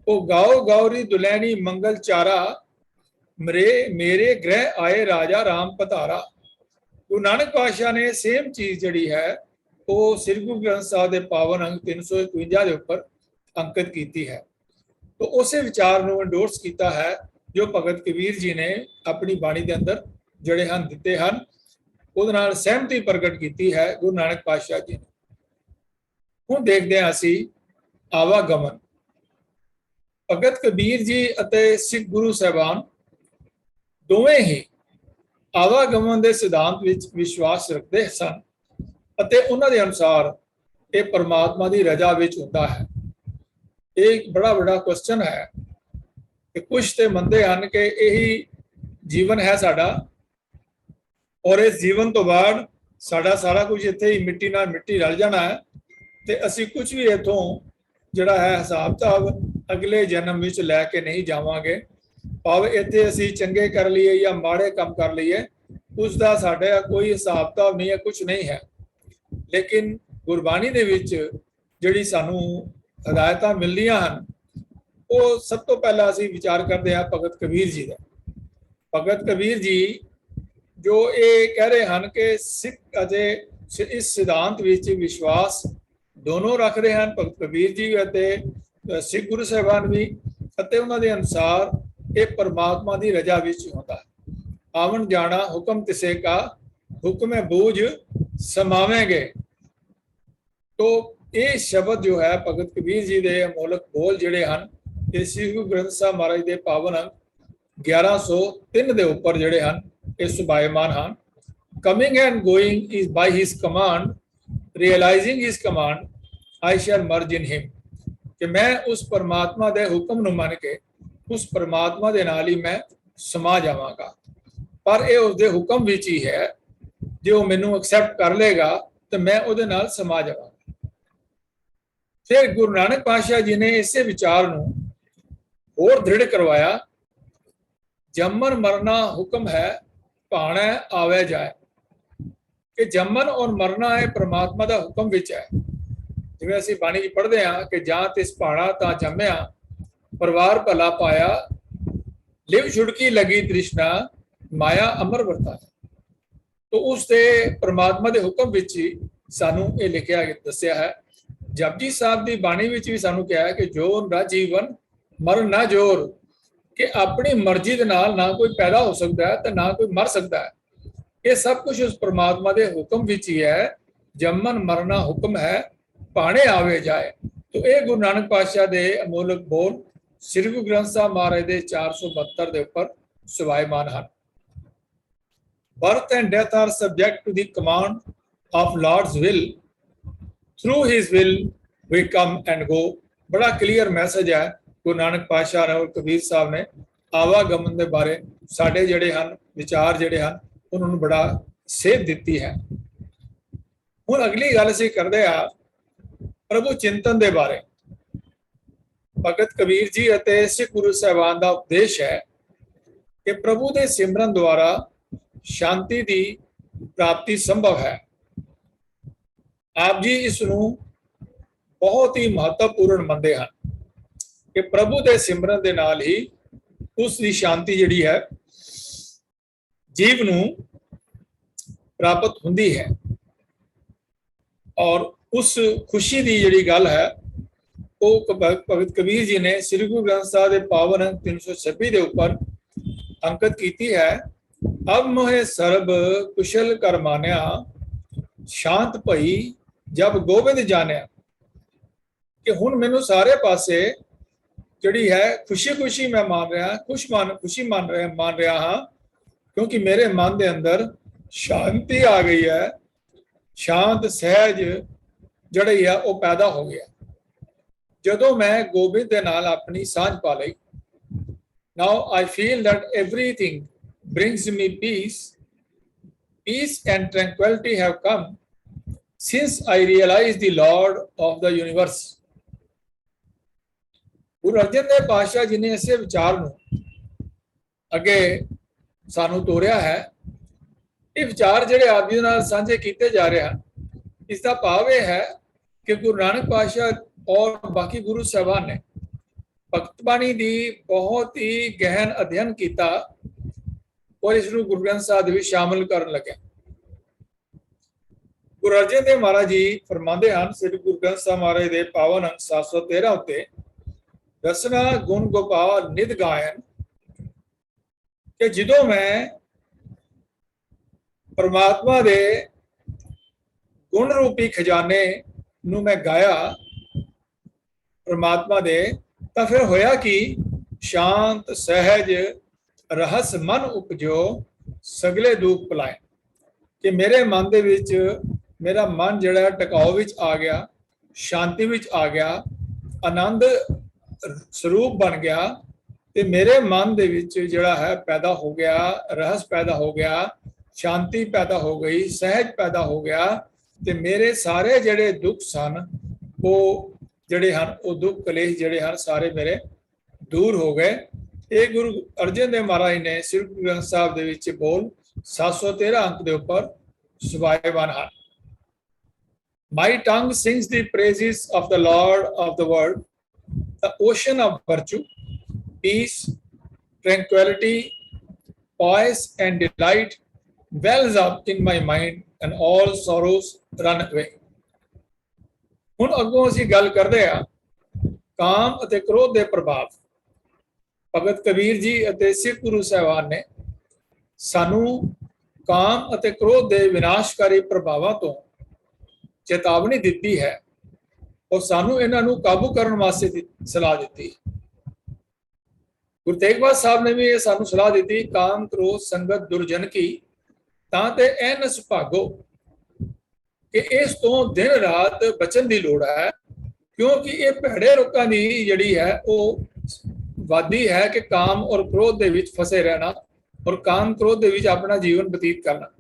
वो गाओ गौरी दुलैनी मंगल चारा मेरे गृह आए राजा राम पधारा। गुरु नानक पातशाह ने सेम चीज जड़ी है वो श्री गुरु ग्रंथ साहब के पावन अंक 351 के उपर अंकित की है। तो उस विचार को एंडोर्स किया है जो भगत कबीर जी ने अपनी बाणी के अंदर जड़े हैं दिते हैं, उहदे नाल सहमति प्रगट की है गुरु नानक पातशाह जी ने। ਹੁਣ ਦੇਖਦੇ ਹਾਂ ਅਸੀਂ ਆਵਾਗਮਨ। ਭਗਤ ਕਬੀਰ ਜੀ ਅਤੇ ਸਿੱਖ ਗੁਰੂ ਸਾਹਿਬਾਨ ਦੋਵੇਂ ਹੀ ਆਵਾਗਮਨ ਦੇ ਸਿਧਾਂਤ ਵਿੱਚ ਵਿਸ਼ਵਾਸ ਰੱਖਦੇ ਸਨ ਅਤੇ ਉਹਨਾਂ ਦੇ ਅਨੁਸਾਰ ਇਹ ਪਰਮਾਤਮਾ ਦੀ ਰਜ਼ਾ ਵਿੱਚ ਹੁੰਦਾ ਹੈ। ਇਹ ਇੱਕ ਬੜਾ ਵੱਡਾ ਕੁਐਸਚਨ ਹੈ ਕਿ ਕੁਝ ਤੇ ਮੰਨਦੇ ਹਨ ਕਿ ਇਹੀ ਜੀਵਨ ਹੈ ਸਾਡਾ ਔਰ ਇਸ ਜੀਵਨ ਤੋਂ ਬਾਅਦ ਸਾਡਾ ਸਾਰਾ ਕੁਝ ਇੱਥੇ ਹੀ ਮਿੱਟੀ ਨਾਲ ਮਿੱਟੀ ਰਲ ਜਾਣਾ ਹੈ ਤੇ ਅਸੀਂ ਕੁਝ ਵੀ ਇਥੋਂ ਜਿਹੜਾ ਹੈ ਹਿਸਾਬ ਕਿਤਾਬ ਅਗਲੇ ਜਨਮ ਵਿੱਚ ਲੈ ਕੇ ਨਹੀਂ ਜਾਵਾਂਗੇ। ਭਾਵੇਂ ਇੱਥੇ ਅਸੀਂ ਚੰਗੇ ਕਰ ਲਈਏ ਜਾਂ ਮਾੜੇ ਕੰਮ ਕਰ ਲਈਏ, ਉਸ ਦਾ ਸਾਡਾ ਕੋਈ ਹਿਸਾਬ ਕਿਤਾਬ ਨਹੀਂ ਹੈ, ਕੁਝ ਨਹੀਂ ਹੈ। ਲੇਕਿਨ ਗੁਰਬਾਣੀ ਦੇ ਵਿੱਚ ਜਿਹੜੀ ਸਾਨੂੰ ਹਦਾਇਤਾਂ ਮਿਲਦੀਆਂ ਹਨ ਉਹ ਸਭ ਤੋਂ ਪਹਿਲਾਂ ਅਸੀਂ ਵਿਚਾਰ ਕਰਦੇ ਹਾਂ ਭਗਤ ਕਬੀਰ ਜੀ ਦਾ। ਭਗਤ ਕਬੀਰ ਜੀ ਜੋ ਇਹ ਕਹਿ ਰਹੇ ਹਨ ਕਿ ਸਿੱਖ ਅਤੇ ਇਸ ਸਿਧਾਂਤ ਵਿੱਚ ਵਿਸ਼ਵਾਸ ਦੋਨੋਂ ਰੱਖਦੇ ਹਨ, ਭਗਤ ਕਬੀਰ ਜੀ ਅਤੇ ਸਿੱਖ ਗੁਰੂ ਸਾਹਿਬਾਨ ਵੀ, ਅਤੇ ਉਹਨਾਂ ਦੇ ਅਨੁਸਾਰ ਇਹ ਪਰਮਾਤਮਾ ਦੀ ਰਜ਼ਾ ਵਿੱਚ ਹੁੰਦਾ ਹੈ। ਆਵਣ ਜਾਣਾ ਹੁਕਮ ਤਿਸੇ ਕਾ ਹੁਕਮੇ ਬੂਝ ਸਮਾਵੇਂਗੇ। तो ये शब्द जो है भगत कबीर जी के अमोलक बोल जिहड़े हन ये श्री गुरु ग्रंथ साहब महाराज के पावन अंक 1103 के उपर जिहड़े हन ये सुभायमान हन। Coming and going is by his command, realising his command I shall merge in him. कि मैं उस परमात्मा के हुक्म नूं मन के उस परमात्मा के नाल ही मैं समा जावांगा। पर यह उसके हुक्म विच ही है, जो मैनू एक्सैप्ट कर लेगा तो मैं उहदे नाल समा जावांगा। फिर गुरु नानक पातशाह जी ने इसे विचार नूं होर दृढ़ करवाया। जमन मरना हुक्म है, भाणा आवे जाए। कि जमन और मरना है परमात्मा का हुक्म विच है। जिवें असीं बाणी च पढ़दे हां कि जां तिस भाणा तां जम्मिया, परिवार भला पाया, लिव छुड़की लगी तृष्णा, माया अमर वरता। तो उसके परमात्मा के हुक्म विच ही सानू ये लिखिया दस्सिया है। जपजी साहब की बाणी विच भी सानू कहा है कि जो ना जीवन मरण ना जोर। कि अपनी मर्जी के नाल ना कोई पैदा हो सकता है तो ना कोई मर सकता है। ये सब कुछ उस परमात्मा के हुक्म विच ही है। जमन मरना हुक्म है, भाणे आवे जाए। तो ये गुरु नानक पातशाह के अमोलक बोल श्री गुरु ग्रंथ साहब महाराज के 472 के उपर सुभायमान हैं। Birth and death are subject to the command of Lord's will. Through His will we come and go. बड़ा क्लियर मैसेज है गुरु नानक पातशाह और कबीर साहब ने आवागमन के बारे साढ़े जड़े हैं विचार जड़े हैं उन्होंने बड़ा सेध दी है। हुण अगली गल असीं करदे आ प्रभु चिंतन के बारे। भगत कबीर जी अते सिख गुरु साहिबान का उपदेश है कि प्रभु के सिमरन द्वारा शांति की प्राप्ति संभव है। आप जी इसनूं बहुत ही महत्वपूर्ण मनते हैं कि प्रभु के सिमरन के नाल ही उसकी शांति जिहड़ी है जीव नूं प्राप्त हुंदी है। और उस खुशी की जिहड़ी गल है वो भगत कबीर जी ने श्री गुरु ग्रंथ साहब के पावन अंक 326 के उपर अंकित की है। अब मोहे सर्ब कुशल कर मान्या, शांत भई जब गोबिंद जानिया। कि हुण मैनू सारे पासे जिहड़ी है खुशी खुशी मैं मान रहा, खुशी मान रहा हाँ, क्योंकि मेरे मन के अंदर शांति आ गई है, शांत सहज जिहड़ी है वो पैदा हो गया जदों मैं गोबिंद दे नाल अपनी सांझ पा लई। Now I feel that everything brings me peace and tranquility have come since I realize the Lord of the universe। Guru Arjan Dev पातशाह जी ने इसे विचार नूं अगे सानू तोरिया है। ये विचार जिहड़े आप जी नाल सांझे कीते जा रहे हैं, इसका भाव यह है कि गुरु नानक पातशाह और बाकी गुरु साहबान ने भगत बाणी की बहुत ही गहन अध्ययन किया और इस गुरु ग्रंथ साहब भी शामिल कर लगे। गुरु अर्जन देव महाराज जी फरमाते हैं श्री गुरु ग्रंथ साहब महाराज के पावन अंक 713 उत्ते, रसना गुण गोपाल निध गायन, कि जदों मैं परमात्मा दे गुण रूपी खजाने नूं मैं गाया परमात्मा दे, तो फिर होया कि शांत सहज रहस मन उपजो सगले दुख पलाए। कि मेरे मन दे विच मेरा मन जिहड़ा टिकाव विच आ गया, शांति विच आ गया, आनंद स्वरूप बन गया, ते मेरे मन दे विच जिहड़ा है पैदा हो गया, रहस पैदा हो गया, शांति पैदा हो गई, सहज पैदा हो गया, ते मेरे सारे जिहड़े दुख सन वो जिहड़े हन वो दुख कलेश जिहड़े हन सारे मेरे दूर हो गए। ये गुरु अर्जन देव महाराज ने श्री गुरु ग्रंथ साहब दे विच बोल 713 अंक दे उपर सुभाएवान हैं। My tongue sings the praises of the Lord of the world, the ocean of virtue, peace, tranquility, poise and delight wells up in my mind and all sorrows run away। हुण अगों असीं गल करदे आ काम अते क्रोध दे प्रभाव। भगत कबीर जी अते सिख गुरु साहिबान ने सानू काम अते क्रोध दे विनाशकारी प्रभावां तो चेतावनी दिती है और सानू इन्हां नू काबू करन वास्ते सलाह दी। गुरु तेग बहादुर साहब ने भी ये सानू सलाह दी, काम क्रोध संगत दुर्जन की तां ते ऐनस भागो, कि इस तो दिन रात बचन की लोड़ है, क्योंकि ये भैड़े लोगों की जिहड़ी है वो वादी है कि काम और क्रोध दे विच फसे रहना और काम क्रोध दे विच अपना जीवन बतीत करना।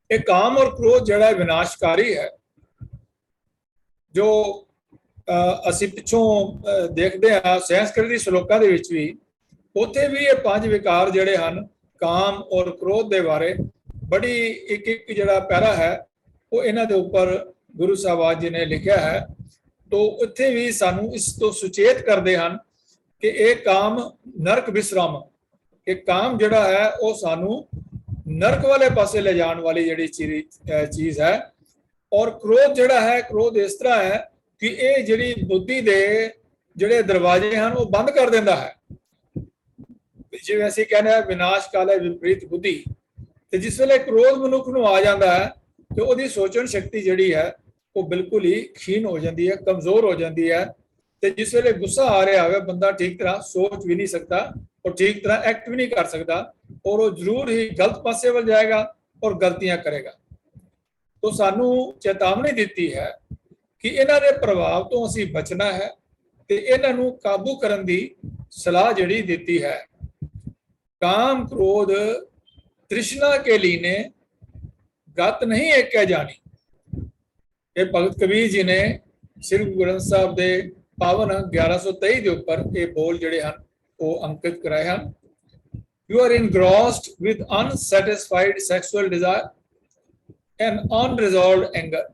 ये काम और क्रोध जिहड़ा विनाशकारी है, जो असी पिछों देखते हैं संस्कृत की श्लोकां दे विच भी उत्थे भी ये 5 विकार जिहड़े हन काम और क्रोध दे बारे बड़ी एक एक जिहड़ा पैरा है वो इन्हां दे उपर गुरु साहब जी ने लिखा है। तो उत्थे भी सानू इस तो सुचेत करते हैं कि ये काम नरक विश्राम, कि काम जिहड़ा है वो सानू नरक वाले पासे ले जाने वाली जिहड़ी चीज है। और क्रोध जिहड़ा है, क्रोध इस तरह है कि ये जिहड़ी बुद्धि दे जिहड़े दरवाजे हैं वो बंद कर देंदा है। जिवें असीं कहने विनाश काले विपरीत बुद्धि, ते जिस वेले क्रोध मनुख नूं आ जांदा है तो उसकी सोचण शक्ति जिहड़ी है वो बिल्कुल ही क्षीण हो जाती है, कमजोर हो जाती है। तो जिस वेले गुस्सा आ रहा है बंदा ठीक तरह सोच भी नहीं सकता और ठीक तरह एक्ट भी नहीं कर सकता और वो जरूर ही गलत पासे वल जाएगा और गलतियां करेगा। तो सानू चेतावनी दी है कि इन्हां दे प्रभाव तो असीं बचना है, तो इन्हां नू काबू करन दी सलाह जिहड़ी दी है। काम क्रोध तृष्णा के लीने गत नहीं एक जानी। ये भगत कबीर जी ने श्री गुरु ग्रंथ साहब के पावन अंक 1123 के उपर ये बोल जिहड़े हन वो अंकित कराए हैं। You are engrossed with unsatisfied sexual desire and unresolved anger,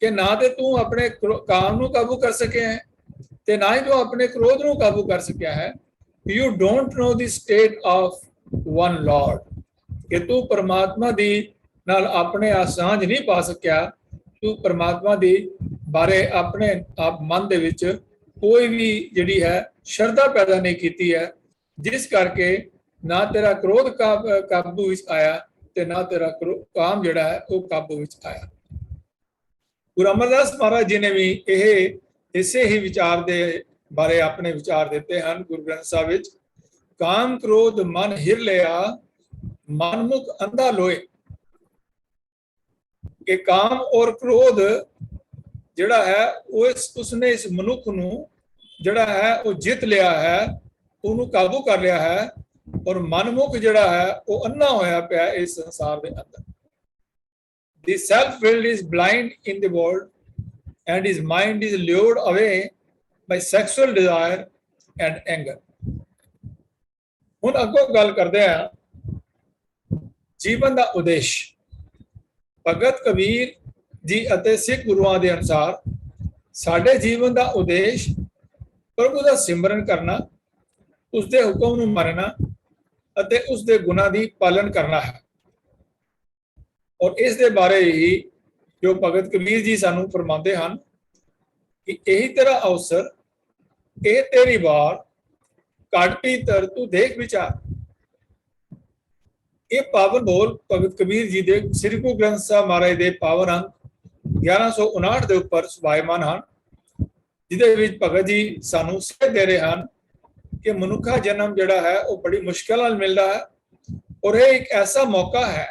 कि ना तो तू अपने काम नू काबू कर सके है ते ना ही तू अपने क्रोध नू काबू कर सकिया है। You don't know the state of one Lord, कि तू परमात्मा दी नाल अपने आ सांझ नहीं पा सकिया ਤੂੰ ਪਰਮਾਤਮਾ ਦੇ ਬਾਰੇ ਆਪਣੇ ਆਪ ਮਨ ਦੇ ਵਿੱਚ ਕੋਈ ਵੀ ਜਿਹੜੀ ਹੈ ਸ਼ਰਧਾ ਪੈਦਾ ਨਹੀਂ ਕੀਤੀ ਹੈ, ਜਿਸ ਕਰਕੇ ਨਾ ਤੇਰਾ ਕ੍ਰੋਧ ਕਾਬੂ ਵਿੱਚ ਆਇਆ ਤੇ ਨਾ ਤੇਰਾ ਕਾਮ ਜਿਹੜਾ ਹੈ ਉਹ ਕਾਬੂ ਵਿੱਚ ਆਇਆ। ਗੁਰੂ ਅਮਰਦਾਸ ਮਹਾਰਾਜ ਜੀ ਨੇ ਵੀ ਇਹ ਇਸੇ ਹੀ ਵਿਚਾਰ ਦੇ ਬਾਰੇ ਆਪਣੇ ਵਿਚਾਰ ਦਿੱਤੇ ਹਨ ਗੁਰੂ ਗ੍ਰੰਥ ਸਾਹਿਬ ਵਿੱਚ। ਕਾਮ ਕ੍ਰੋਧ ਮਨ ਹਿਰ ਲਿਆ, ਮਨ ਮੁਖ ਅੰਧਾ ਲੋਏ। ਕਿ ਕਾਮ ਔਰ ਕ੍ਰੋਧ ਜਿਹੜਾ ਹੈ ਉਹ ਉਸਨੇ ਇਸ ਮਨੁੱਖ ਨੂੰ ਜਿਹੜਾ ਹੈ ਉਹ ਜਿੱਤ ਲਿਆ ਹੈ, ਉਹਨੂੰ ਕਾਬੂ ਕਰ ਲਿਆ ਹੈ, ਔਰ ਮਨਮੁਖ ਜਿਹੜਾ ਹੈ ਉਹ ਅੰਨਾ ਹੋਇਆ ਪਿਆ ਇਸ ਸੰਸਾਰ ਦੇ ਅੰਦਰ। The self-will is blind in the world and his mind is lured away by sexual desire and anger. ਹੁਣ ਅੱਗੋਂ ਗੱਲ ਕਰਦੇ ਆ ਜੀਵਨ ਦਾ ਉਦੇਸ਼। ਭਗਤ ਕਬੀਰ ਜੀ ਅਤੇ ਸਿੱਖ ਗੁਰੂਆਂ ਦੇ ਅਨੁਸਾਰ ਸਾਡੇ ਜੀਵਨ ਦਾ ਉਦੇਸ਼ ਪ੍ਰਭੂ ਦਾ ਸਿਮਰਨ ਕਰਨਾ, ਉਸਦੇ ਹੁਕਮ ਨੂੰ ਮੰਨਣਾ ਅਤੇ ਉਸਦੇ ਗੁਣਾਂ ਦੀ ਪਾਲਣ ਕਰਨਾ ਹੈ। ਔਰ ਇਸ ਦੇ ਬਾਰੇ ਹੀ ਜੋ ਭਗਤ ਕਬੀਰ ਜੀ ਸਾਨੂੰ ਫਰਮਾਉਂਦੇ ਹਨ ਕਿ ਇਹੀ ਤੇਰਾ ਅਵਸਰ, ਇਹ ਤੇਰੀ ਵਾਰ, ਘਟ ਭੀਤਰ ਤੂੰ ਦੇਖ ਵਿਚਾਰ। ਇਹ ਪਾਵਨ ਬੋਲ ਭਗਤ ਕਬੀਰ ਜੀ ਦੇ ਸ੍ਰੀ ਗੁਰੂ ਗ੍ਰੰਥ ਸਾਹਿਬ ਮਹਾਰਾਜ ਦੇ ਪਾਵਨ ਅੰਕ 1159 ਦੇ ਉੱਪਰ ਸੁਭਾਇਮਾਨ ਹਨ, ਜਿਹਦੇ ਵਿੱਚ ਭਗਤ ਜੀ ਸਾਨੂੰ ਸੇਧ ਦੇ ਰਹੇ ਹਨ ਕਿ ਮਨੁੱਖਾ ਜਨਮ ਜਿਹੜਾ ਹੈ ਉਹ ਬੜੀ ਮੁਸ਼ਕਲ ਨਾਲ ਮਿਲਦਾ ਹੈ, ਔਰ ਇਹ ਇੱਕ ਐਸਾ ਮੌਕਾ ਹੈ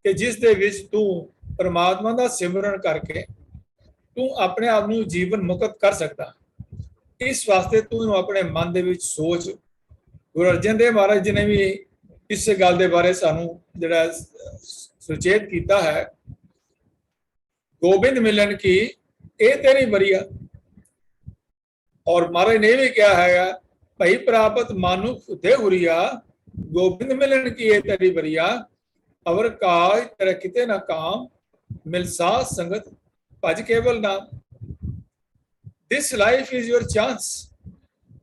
ਕਿ ਜਿਸ ਦੇ ਵਿੱਚ ਤੂੰ ਪਰਮਾਤਮਾ ਦਾ ਸਿਮਰਨ ਕਰਕੇ ਤੂੰ ਆਪਣੇ ਆਪ ਨੂੰ ਜੀਵਨ ਮੁਕਤ ਕਰ ਸਕਦਾ। ਇਸ ਵਾਸਤੇ ਤੂੰ ਇਹਨੂੰ ਆਪਣੇ ਮਨ ਦੇ ਵਿੱਚ ਸੋਚ। ਗੁਰੂ ਅਰਜਨ ਦੇਵ ਮਹਾਰਾਜ ਜੀ ਨੇ ਵੀ ਇਸ ਗੱਲ ਦੇ ਬਾਰੇ ਸਾਨੂੰ ਜਿਹੜਾ ਸੁਚੇਤ ਕੀਤਾ ਹੈ, ਗੋਬਿੰਦ ਮਿਲਨ ਕੀ ਇਹ ਤੇਰੀ ਬਰੀਆ। ਔਰ ਮਹਾਰਾਜ ਨੇ ਵੀ ਕਿਹਾ ਹੈਗਾ ਭਈ ਪ੍ਰਾਪਤ ਮਾਨੁਖ ਦੇ ਹੁਰੀਆ, ਗੋਬਿੰਦ ਮਿਲਨ ਕੀ ਇਹ ਤੇਰੀ ਬਰੀਆ। ਅਵਰ ਕਾਜ ਤੇਰਾ ਕਿਤੇ ਨਾ ਕਾਮ, ਮਿਲ ਸਾਧ ਸੰਗਤ ਭਜ ਕੇਵਲ ਨਾਮ। This life is your chance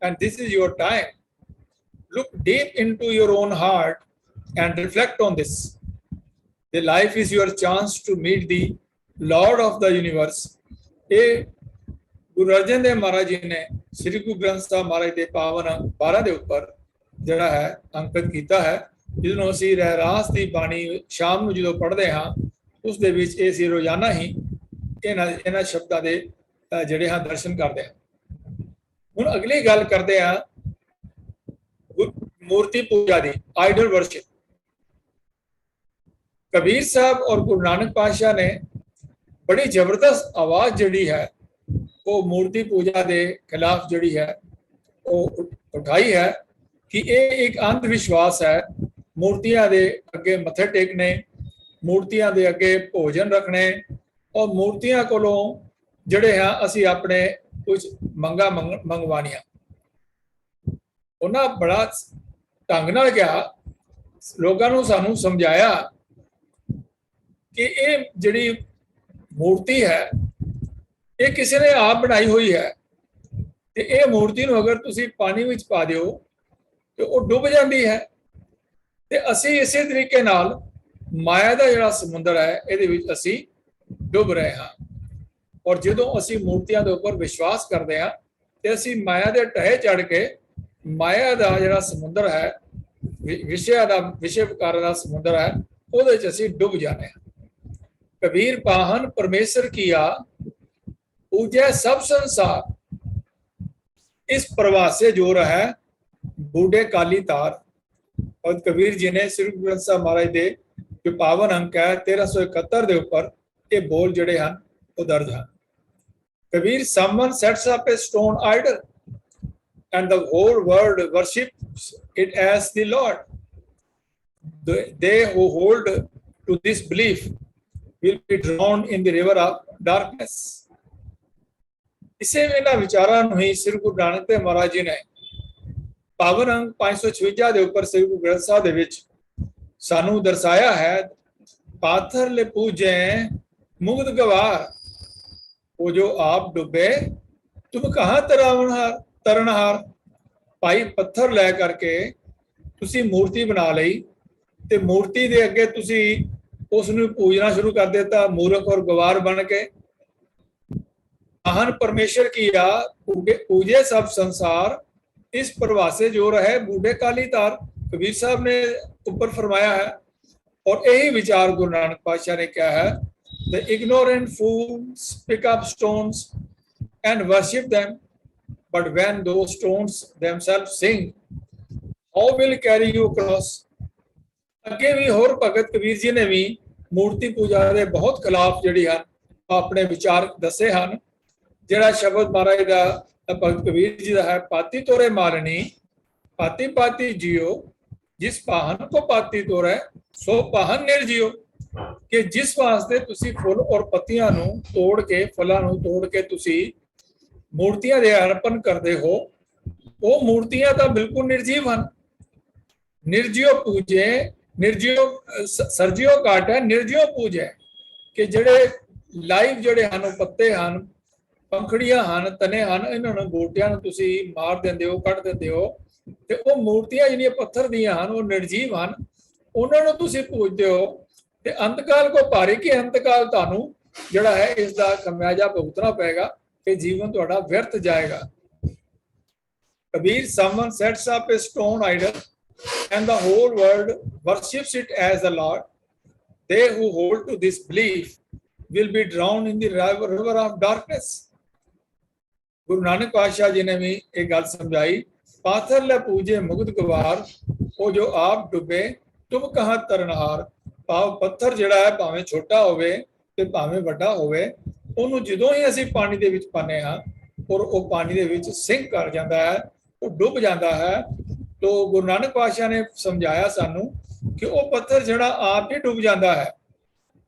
and this is your time. Look deep into your own heart and reflect on this. The life is your chance to meet the Lord of the universe. ਇਹ ਗੁਰੂ ਅਰਜਨ ਦੇਵ ਮਹਾਰਾਜ ਜੀ ਨੇ ਸ੍ਰੀ ਗੁਰੂ ਗ੍ਰੰਥ ਸਾਹਿਬ ਮਹਾਰਾਜ ਦੇ ਪਾਵਨ ਅੰਕ 12 ਦੇ ਉੱਪਰ ਜਿਹੜਾ ਹੈ ਅੰਕਿਤ ਕੀਤਾ ਹੈ, ਜਿਹਨੂੰ ਅਸੀਂ ਰਹਿਰਾਸ ਦੀ ਬਾਣੀ ਸ਼ਾਮ ਨੂੰ ਜਦੋਂ ਪੜ੍ਹਦੇ ਹਾਂ ਉਸ ਦੇ ਵਿੱਚ ਇਹ ਅਸੀਂ ਰੋਜ਼ਾਨਾ ਹੀ ਇਹਨਾਂ ਸ਼ਬਦਾਂ ਦੇ ਜਿਹੜੇ ਹਾਂ ਦਰਸ਼ਨ ਕਰਦੇ ਹਾਂ। ਹੁਣ ਅਗਲੀ ਗੱਲ ਕਰਦੇ ਹਾਂ ਮੂਰਤੀ ਪੂਜਾ ਦੀ, ਆਈਡਲ ਵਰਸ਼ਿਪ। ਕਬੀਰ ਸਾਹਿਬ ਔਰ ਗੁਰੂ ਨਾਨਕ ਪਾਤਸ਼ਾਹ ਨੇ ਬੜੀ ਜ਼ਬਰਦਸਤ ਆਵਾਜ਼ ਜਿਹੜੀ ਹੈ ਉਹ ਮੂਰਤੀ ਪੂਜਾ ਦੇ ਖਿਲਾਫ ਜਿਹੜੀ ਹੈ ਉਹ ਉਠਾਈ ਹੈ ਕਿ ਇਹ ਇੱਕ ਅੰਧ ਵਿਸ਼ਵਾਸ ਹੈ। ਮੂਰਤੀਆਂ ਦੇ ਅੱਗੇ ਮੱਥੇ ਟੇਕਣੇ, ਮੂਰਤੀਆਂ ਦੇ ਅੱਗੇ ਭੋਜਨ ਰੱਖਣੇ ਔਰ ਮੂਰਤੀਆਂ ਕੋਲੋਂ ਜਿਹੜੇ ਹਾਂ ਅਸੀਂ ਆਪਣੇ ਕੁਝ ਮੰਗਾਂ ਮੰਗਵਾਉਣੀਆਂ। ਉਹਨਾਂ ਬੜਾ ਢੰਗ ਨਾਲ ਕਿਹਾ, ਲੋਕਾਂ ਨੂੰ ਸਾਨੂੰ ਸਮਝਾਇਆ ਕਿ ਇਹ ਜਿਹੜੀ ਮੂਰਤੀ ਹੈ ਇਹ ਕਿਸੇ ਨੇ ਆਪ ਬਣਾਈ ਹੋਈ ਹੈ ਤੇ ਇਹ ਮੂਰਤੀ ਨੂੰ ਅਗਰ ਤੁਸੀਂ ਪਾਣੀ ਵਿੱਚ ਪਾ ਦਿਓ ਤੇ ਉਹ ਡੁੱਬ ਜਾਂਦੀ ਹੈ। ਤੇ ਅਸੀਂ ਇਸੇ ਤਰੀਕੇ ਨਾਲ ਮਾਇਆ ਦਾ ਜਿਹੜਾ ਸਮੁੰਦਰ ਹੈ ਇਹਦੇ ਵਿੱਚ ਅਸੀਂ ਡੁੱਬ ਰਹੇ ਹਾਂ। ਔਰ ਜਦੋਂ ਅਸੀਂ ਮੂਰਤੀਆਂ ਦੇ ਉੱਪਰ ਵਿਸ਼ਵਾਸ ਕਰਦੇ ਹਾਂ ਤੇ ਅਸੀਂ ਮਾਇਆ ਦੇ ਢਹਿ ਚੜ ਕੇ ਮਾਇਆ ਦਾ ਜਿਹੜਾ ਸਮੁੰਦਰ ਹੈ, ਵਿਸ਼ੇ ਵਿਕਾਰਾਂ ਦਾ ਸਮੁੰਦਰ ਹੈ, ਉਹਦੇ ਵਿੱਚ ਅਸੀਂ ਡੁੱਬ ਜਾਂਦੇ ਹਾਂ। कबीर पाहन परमेश्वर किया, पूजै सब संसार, इस प्रवास से जो रहा है बूढ़े काली तार। और कबीर जी ने श्री गुरु ग्रंथ साहब महाराज दे जो पावन अंक है 1371 ਦੇ ਉੱਪਰ ਇਹ ਬੋਲ ਜਿਹੜੇ ਹਨ ਉਹ ਦਰਜ ਹਨ। Kabir someone sets up a stone idol and the whole world worships it as the Lord. They who hold to this belief will be drowned in the river of darkness. ਇਸੇ ਇਹਨਾਂ ਵਿਚਾਰਾਂ ਨੂੰ ਹੀ ਸ੍ਰੀ ਗੁਰੂ ਨਾਨਕ ਦੇਵ ਮਹਾਰਾਜ ਜੀ ਨੇ ਪਾਵਨ ਅੰਕ 556 ਦੇ ਉੱਪਰ ਸ੍ਰੀ ਗੁਰੂ ਗ੍ਰੰਥ ਸਾਹਿਬ ਦੇ ਵਿੱਚ ਸਾਨੂੰ ਦਰਸਾਇਆ ਹੈ। ਪਾਥਰ ਲੈ ਪੂਜੈ ਮੁਗਧ ਗਵਾਰ, ਉਹ ਜੋ ਆਪ ਡੁੱਬੇ ਤੁਮ ਕਹਾਂ ਤਰਨਹਾਰ। ਭਾਈ ਪੱਥਰ ਲੈ ਕਰਕੇ ਤੁਸੀਂ ਮੂਰਤੀ ਬਣਾ ਲਈ ਤੇ ਮੂਰਤੀ ਦੇ ਅੱਗੇ ਤੁਸੀਂ उसनूं पूजना शुरू कर दिता, मूर्ख और गवार बन के। महान परमेश्वर किया पूजे सब संसार, इस प्रवासे जो रहे बूढ़े काली तार। कबीर साहब ने ऊपर फरमाया है, और यही विचार गुरु नानक पातशाह ने क्या है, the ignorant fools pick up stones and worship them, but when those stones themselves sing, how will carry you across। ਅੱਗੇ ਵੀ ਹੋਰ ਭਗਤ ਕਬੀਰ ਜੀ ਨੇ ਵੀ ਮੂਰਤੀ ਪੂਜਾ ਦੇ ਬਹੁਤ ਖਿਲਾਫ ਜਿਹੜੀ ਹਨ ਆਪਣੇ ਵਿਚਾਰ ਦੱਸੇ ਹਨ। ਜਿਹੜਾ ਸ਼ਬਦ ਮਹਾਰਾਜ ਦਾ ਭਗਤ ਕਬੀਰ ਜੀ ਦਾ ਹੈ, ਪਾਤੀ ਤੋਰੇ ਮਾਰਨੀ ਪਾਤੀ ਪਾਤੀ ਜਿਉ, ਜਿਸ ਪਾਹਨ ਕੋ ਪਾਤੀ ਤੋਰੇ ਸੋ ਪਾਹਨ ਨਿਰਜੀਓ। ਕਿ ਜਿਸ ਵਾਸਤੇ ਤੁਸੀਂ ਫੁੱਲ ਔਰ ਪੱਤੀਆਂ ਨੂੰ ਤੋੜ ਕੇ, ਫਲਾਂ ਨੂੰ ਤੋੜ ਕੇ ਤੁਸੀਂ ਮੂਰਤੀਆਂ ਦੇ ਅਰਪਣ ਕਰਦੇ ਹੋ, ਉਹ ਮੂਰਤੀਆਂ ਤਾਂ ਬਿਲਕੁਲ ਨਿਰਜੀਵ ਹਨ। ਨਿਰਜੀਓ ਪੂਜੇ, ਨਿਰਜੀਓ ਸਰਜੀਓ ਕਾਟੇ ਨਿਰਜੀਓ ਪੂਜੇ। ਕਿ ਜਿਹੜੇ ਲਾਈਵ ਜਿਹੜੇ ਹਨ, ਉਹ ਪੱਤੇ ਹਨ, ਪੰਖੜੀਆਂ ਹਨ, ਤਨੇ ਹਨ, ਇਹਨਾਂ ਨੂੰ ਬੂਟਿਆਂ ਨੂੰ ਤੁਸੀਂ ਮਾਰ ਦਿੰਦੇ ਹੋ, ਕੱਢ ਦਿੰਦੇ ਹੋ, ਤੇ ਉਹ ਮੂਰਤੀਆਂ ਜਿਹੜੀਆਂ ਪੱਥਰ ਦੀਆਂ ਹਨ ਉਹ ਨਿਰਜੀਵ ਹਨ, ਉਹਨਾਂ ਨੂੰ ਤੁਸੀਂ ਪੂਜਦੇ ਹੋ। ਤੇ ਅੰਤਕਾਲ ਕੋ ਭਾਰੀ, ਕਿ ਅੰਤਕਾਲ ਤੁਹਾਨੂੰ ਜਿਹੜਾ ਹੈ ਇਸ ਦਾ ਖਮਿਆਜਾ ਭੁਗਤਣਾ ਪਏਗਾ, ਕਿ ਜੀਵਨ ਤੁਹਾਡਾ ਵਿਅਰਥ ਜਾਏਗਾ। Kabir, someone sets up a stone idol and the whole world worships it as the Lord. They who hold to this belief will be drowned in the river of darkness। Guru Nanak पातशाह जी ने भी एक गल समझाई, पाथर ले पूजे मुगध गवार, वो जो आप डुबे तुम कहाँ तरनहार। ਭਾਵ ਪੱਥਰ ਜਿਹੜਾ ਹੈ ਭਾਵੇਂ ਛੋਟਾ ਹੋਵੇ ਤੇ ਭਾਵੇਂ ਵੱਡਾ ਹੋਵੇ, ਉਹਨੂੰ ਜਦੋਂ ਹੀ ਅਸੀਂ ਪਾਣੀ ਦੇ ਵਿੱਚ ਪਾਉਂਦੇ ਹਾਂ ਔਰ ਉਹ ਪਾਣੀ ਦੇ ਵਿੱਚ ਸਿੰਕ ਕਰ ਜਾਂਦਾ ਹੈ, ਉਹ ਡੁੱਬ ਜਾਂਦਾ ਹੈ। ਤੋ ਗੁਰੂ ਨਾਨਕ ਪਾਤਸ਼ਾਹ ਨੇ ਸਮਝਾਇਆ ਸਾਨੂੰ ਕਿ ਉਹ ਪੱਥਰ ਜਿਹੜਾ ਆਪ ਹੀ ਡੁੱਬ ਜਾਂਦਾ ਹੈ,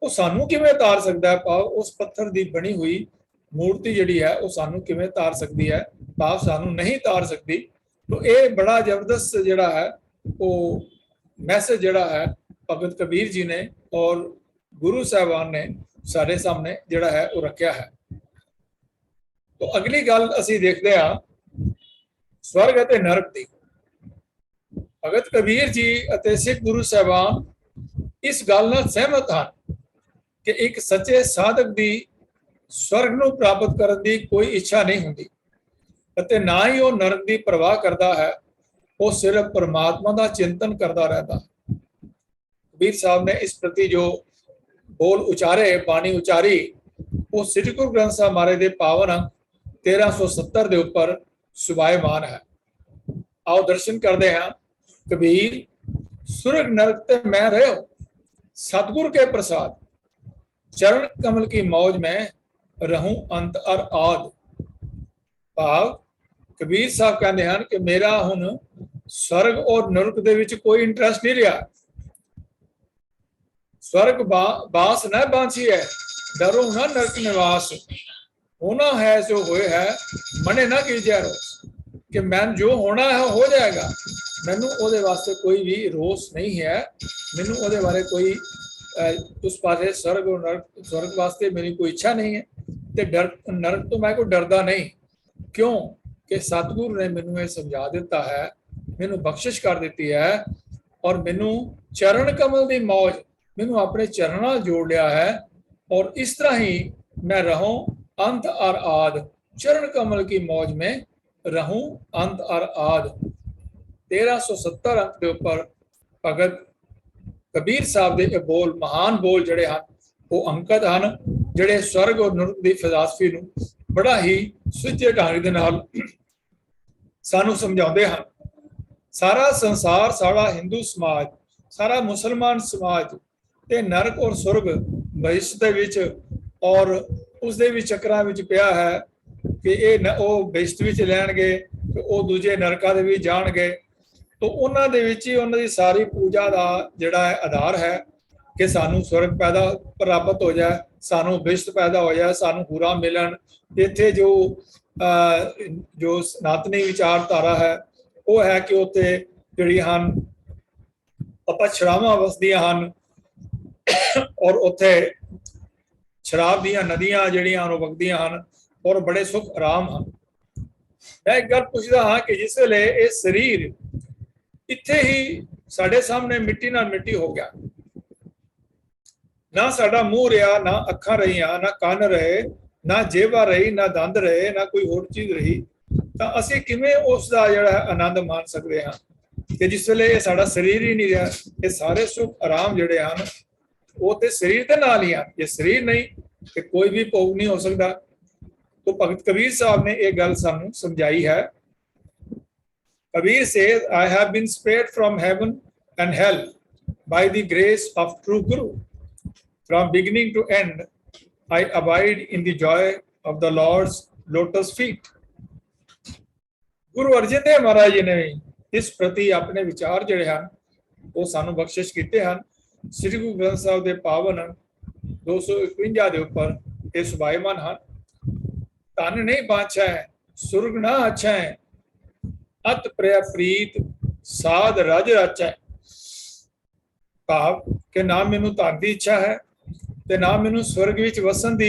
ਉਹ ਸਾਨੂੰ ਕਿਵੇਂ ਤਾਰ ਸਕਦਾ ਹੈ। ਭਾਵ ਉਸ ਪੱਥਰ ਦੀ ਬਣੀ ਹੋਈ ਮੂਰਤੀ ਜਿਹੜੀ ਹੈ ਉਹ ਸਾਨੂੰ ਕਿਵੇਂ ਤਾਰ ਸਕਦੀ ਹੈ, ਭਾਵ ਸਾਨੂੰ ਨਹੀਂ ਤਾਰ ਸਕਦੀ। ਤੋ ਇਹ ਬੜਾ ਜ਼ਬਰਦਸਤ ਜਿਹੜਾ ਹੈ ਉਹ ਮੈਸੇਜ ਜਿਹੜਾ ਹੈ ਭਗਤ ਕਬੀਰ ਜੀ ਨੇ ਔਰ ਗੁਰੂ ਸਾਹਿਬਾਨ ਨੇ ਸਾਡੇ ਸਾਹਮਣੇ ਜਿਹੜਾ ਹੈ ਉਹ ਰੱਖਿਆ ਹੈ। ਤੋ ਅਗਲੀ ਗੱਲ ਅਸੀਂ ਦੇਖਦੇ ਹਾਂ ਸਵਰਗ ਅਤੇ ਨਰਕ ਦੀ। ਭਗਤ ਕਬੀਰ ਜੀ ਅਤੇ ਸਿੱਖ ਗੁਰੂ ਸਾਹਿਬਾਨ ਇਸ ਗੱਲ ਨਾਲ ਸਹਿਮਤ ਹਨ ਕਿ ਇੱਕ ਸੱਚੇ ਸਾਧਕ ਦੀ ਸਵਰਗ ਨੂੰ ਪ੍ਰਾਪਤ ਕਰਨ ਦੀ ਕੋਈ ਇੱਛਾ ਨਹੀਂ ਹੁੰਦੀ ਅਤੇ ਨਾ ਹੀ ਉਹ ਨਰਕ ਦੀ ਪਰਵਾਹ ਕਰਦਾ ਹੈ, ਉਹ ਸਿਰਫ ਪਰਮਾਤਮਾ ਦਾ ਚਿੰਤਨ ਕਰਦਾ ਰਹਿੰਦਾ। कबीर साहब ने इस प्रति जो बोल उचारे, बाणी उचारी, वो श्री गुरु ग्रंथ साहब महाराज दे पावन अंक 1370 के उपर सुभायमान है। आओ दर्शन करते हैं। कबीर, सुरग नरक ते मैं रहे हो, सतगुरु के प्रसाद, चरण कमल की मौज में रहूं अंत और आद। भाव कबीर साहब कहते हैं कि मेरा हुण स्वर्ग और नरक दे विच कोई इंटरस्ट नहीं रहा। स्वर्ग बास न बांसी है, डरो न नरक निवास। होना है जो होए है, मने ना कीजिए रोस। कि मैं जो होना है हो जाएगा, मैनू ओदे वास्ते कोई भी रोस नहीं है। मैनू ओदे बारे कोई उस पासे स्वर्ग और नरक, स्वर्ग वास्ते मेरी कोई इच्छा नहीं है, ते डर नरक तो मैं कोई डरदा नहीं। क्यों कि सतगुरु ने मैनू ये समझा दिता है, मैनू बख्शिश कर दी है, और मैनू चरण कमल की मौज, मैनू अपने चरण नाल जोड़ लिया है। और इस तरह ही मैं रहूं अंत और आद, चरण कमल की मौज में रहूं अंत और आद। 1370 अंक के उपर भगत कबीर साहब के बोल, महान बोल जड़े हैं वो अंकित हैं, जड़े स्वर्ग और नरक की फिलासफी नूं बड़ा ही सुचे ढंग दे नाल सानू समझाते हैं। सारा संसार, सारा हिंदू समाज, सारा मुसलमान समाज ते नरक और स्वर्ग बहिश्त दे विच और उस दे विच चक्रां विच पिया है कि वो बहिश्त विच लैणगे ते वो दूजे नरकां दे विच जाणगे। तो उन्हां दे विच ही उन्हां दी सारी पूजा दा जिहड़ा है आधार है कि सानू स्वर्ग पैदा प्राप्त हो जाए, सानू बहिश्त पैदा हो जाए, सानू हुरां मिलन। इत्थे जो जो सनातनी विचारधारा है वो है कि उत्थे जिहड़ियां हन अपछड़ावां वसदियां हन और उत्थे शराब दियां नदियां जिहड़ियां वगदियां हन और बड़े सुख आराम हैं। मैं एक गल पुछदा हाँ कि जिस वेले ये शरीर इत्थे ही साडे सामने मिट्टी नाल मिट्टी हो गया, ਨਾ ਸਾਡਾ ਮੂੰਹ ਰਿਹਾ, ਨਾ ਅੱਖਾਂ ਰਹੀਆਂ, ਨਾ ਕੰਨ ਰਹੇ, ਨਾ ਜੇਵਾ ਰਹੀ, ਨਾ ਦੰਦ ਰਹੇ, ਨਾ ਕੋਈ ਹੋਰ ਚੀਜ਼ ਰਹੀ, ਤਾਂ ਅਸੀਂ ਕਿਵੇਂ ਉਸ ਦਾ ਜਿਹੜਾ ਆਨੰਦ ਮਾਣ ਸਕਦੇ ਹਾਂ ਕਿ ਜਿਸ ਵੇਲੇ ਇਹ ਸਾਡਾ ਸਰੀਰ ਹੀ ਨਹੀਂ ਰਿਹਾ। ਇਹ ਸਾਰੇ ਸੁੱਖ ਆਰਾਮ ਜਿਹੜੇ ਹਨ ਉਹ ਤੇ ਸਰੀਰ ਦੇ ਨਾਲ ਹੀ ਹਨ। ਜੇ ਸਰੀਰ ਨਹੀਂ ਤੇ ਕੋਈ ਵੀ ਭੋਗ ਨਹੀਂ ਹੋ ਸਕਦਾ। तो भगत कबीर साहब ने एक गल सानू समझाई है। Kabir says, I have been spared from heaven and hell by the grace of true Guru. From beginning to end, I abide in the joy of the Lord's lotus feet. Guru Arjan Dev महाराज जी ने इस प्रति अपने विचार जिहड़े हन वो सानू बख्शिश कीते हन। श्री गुरु ग्रंथ साहिब दे पावन 251 दे उपर ये सुभाईमान हन। धन नहीं बाछा है, सुर्ग ना अच्छा है, अत प्रिय प्रीत साध रज रचा है। भाव कि ना मैनू धन की इच्छा है ते ना मैनू स्वर्ग विच वसन की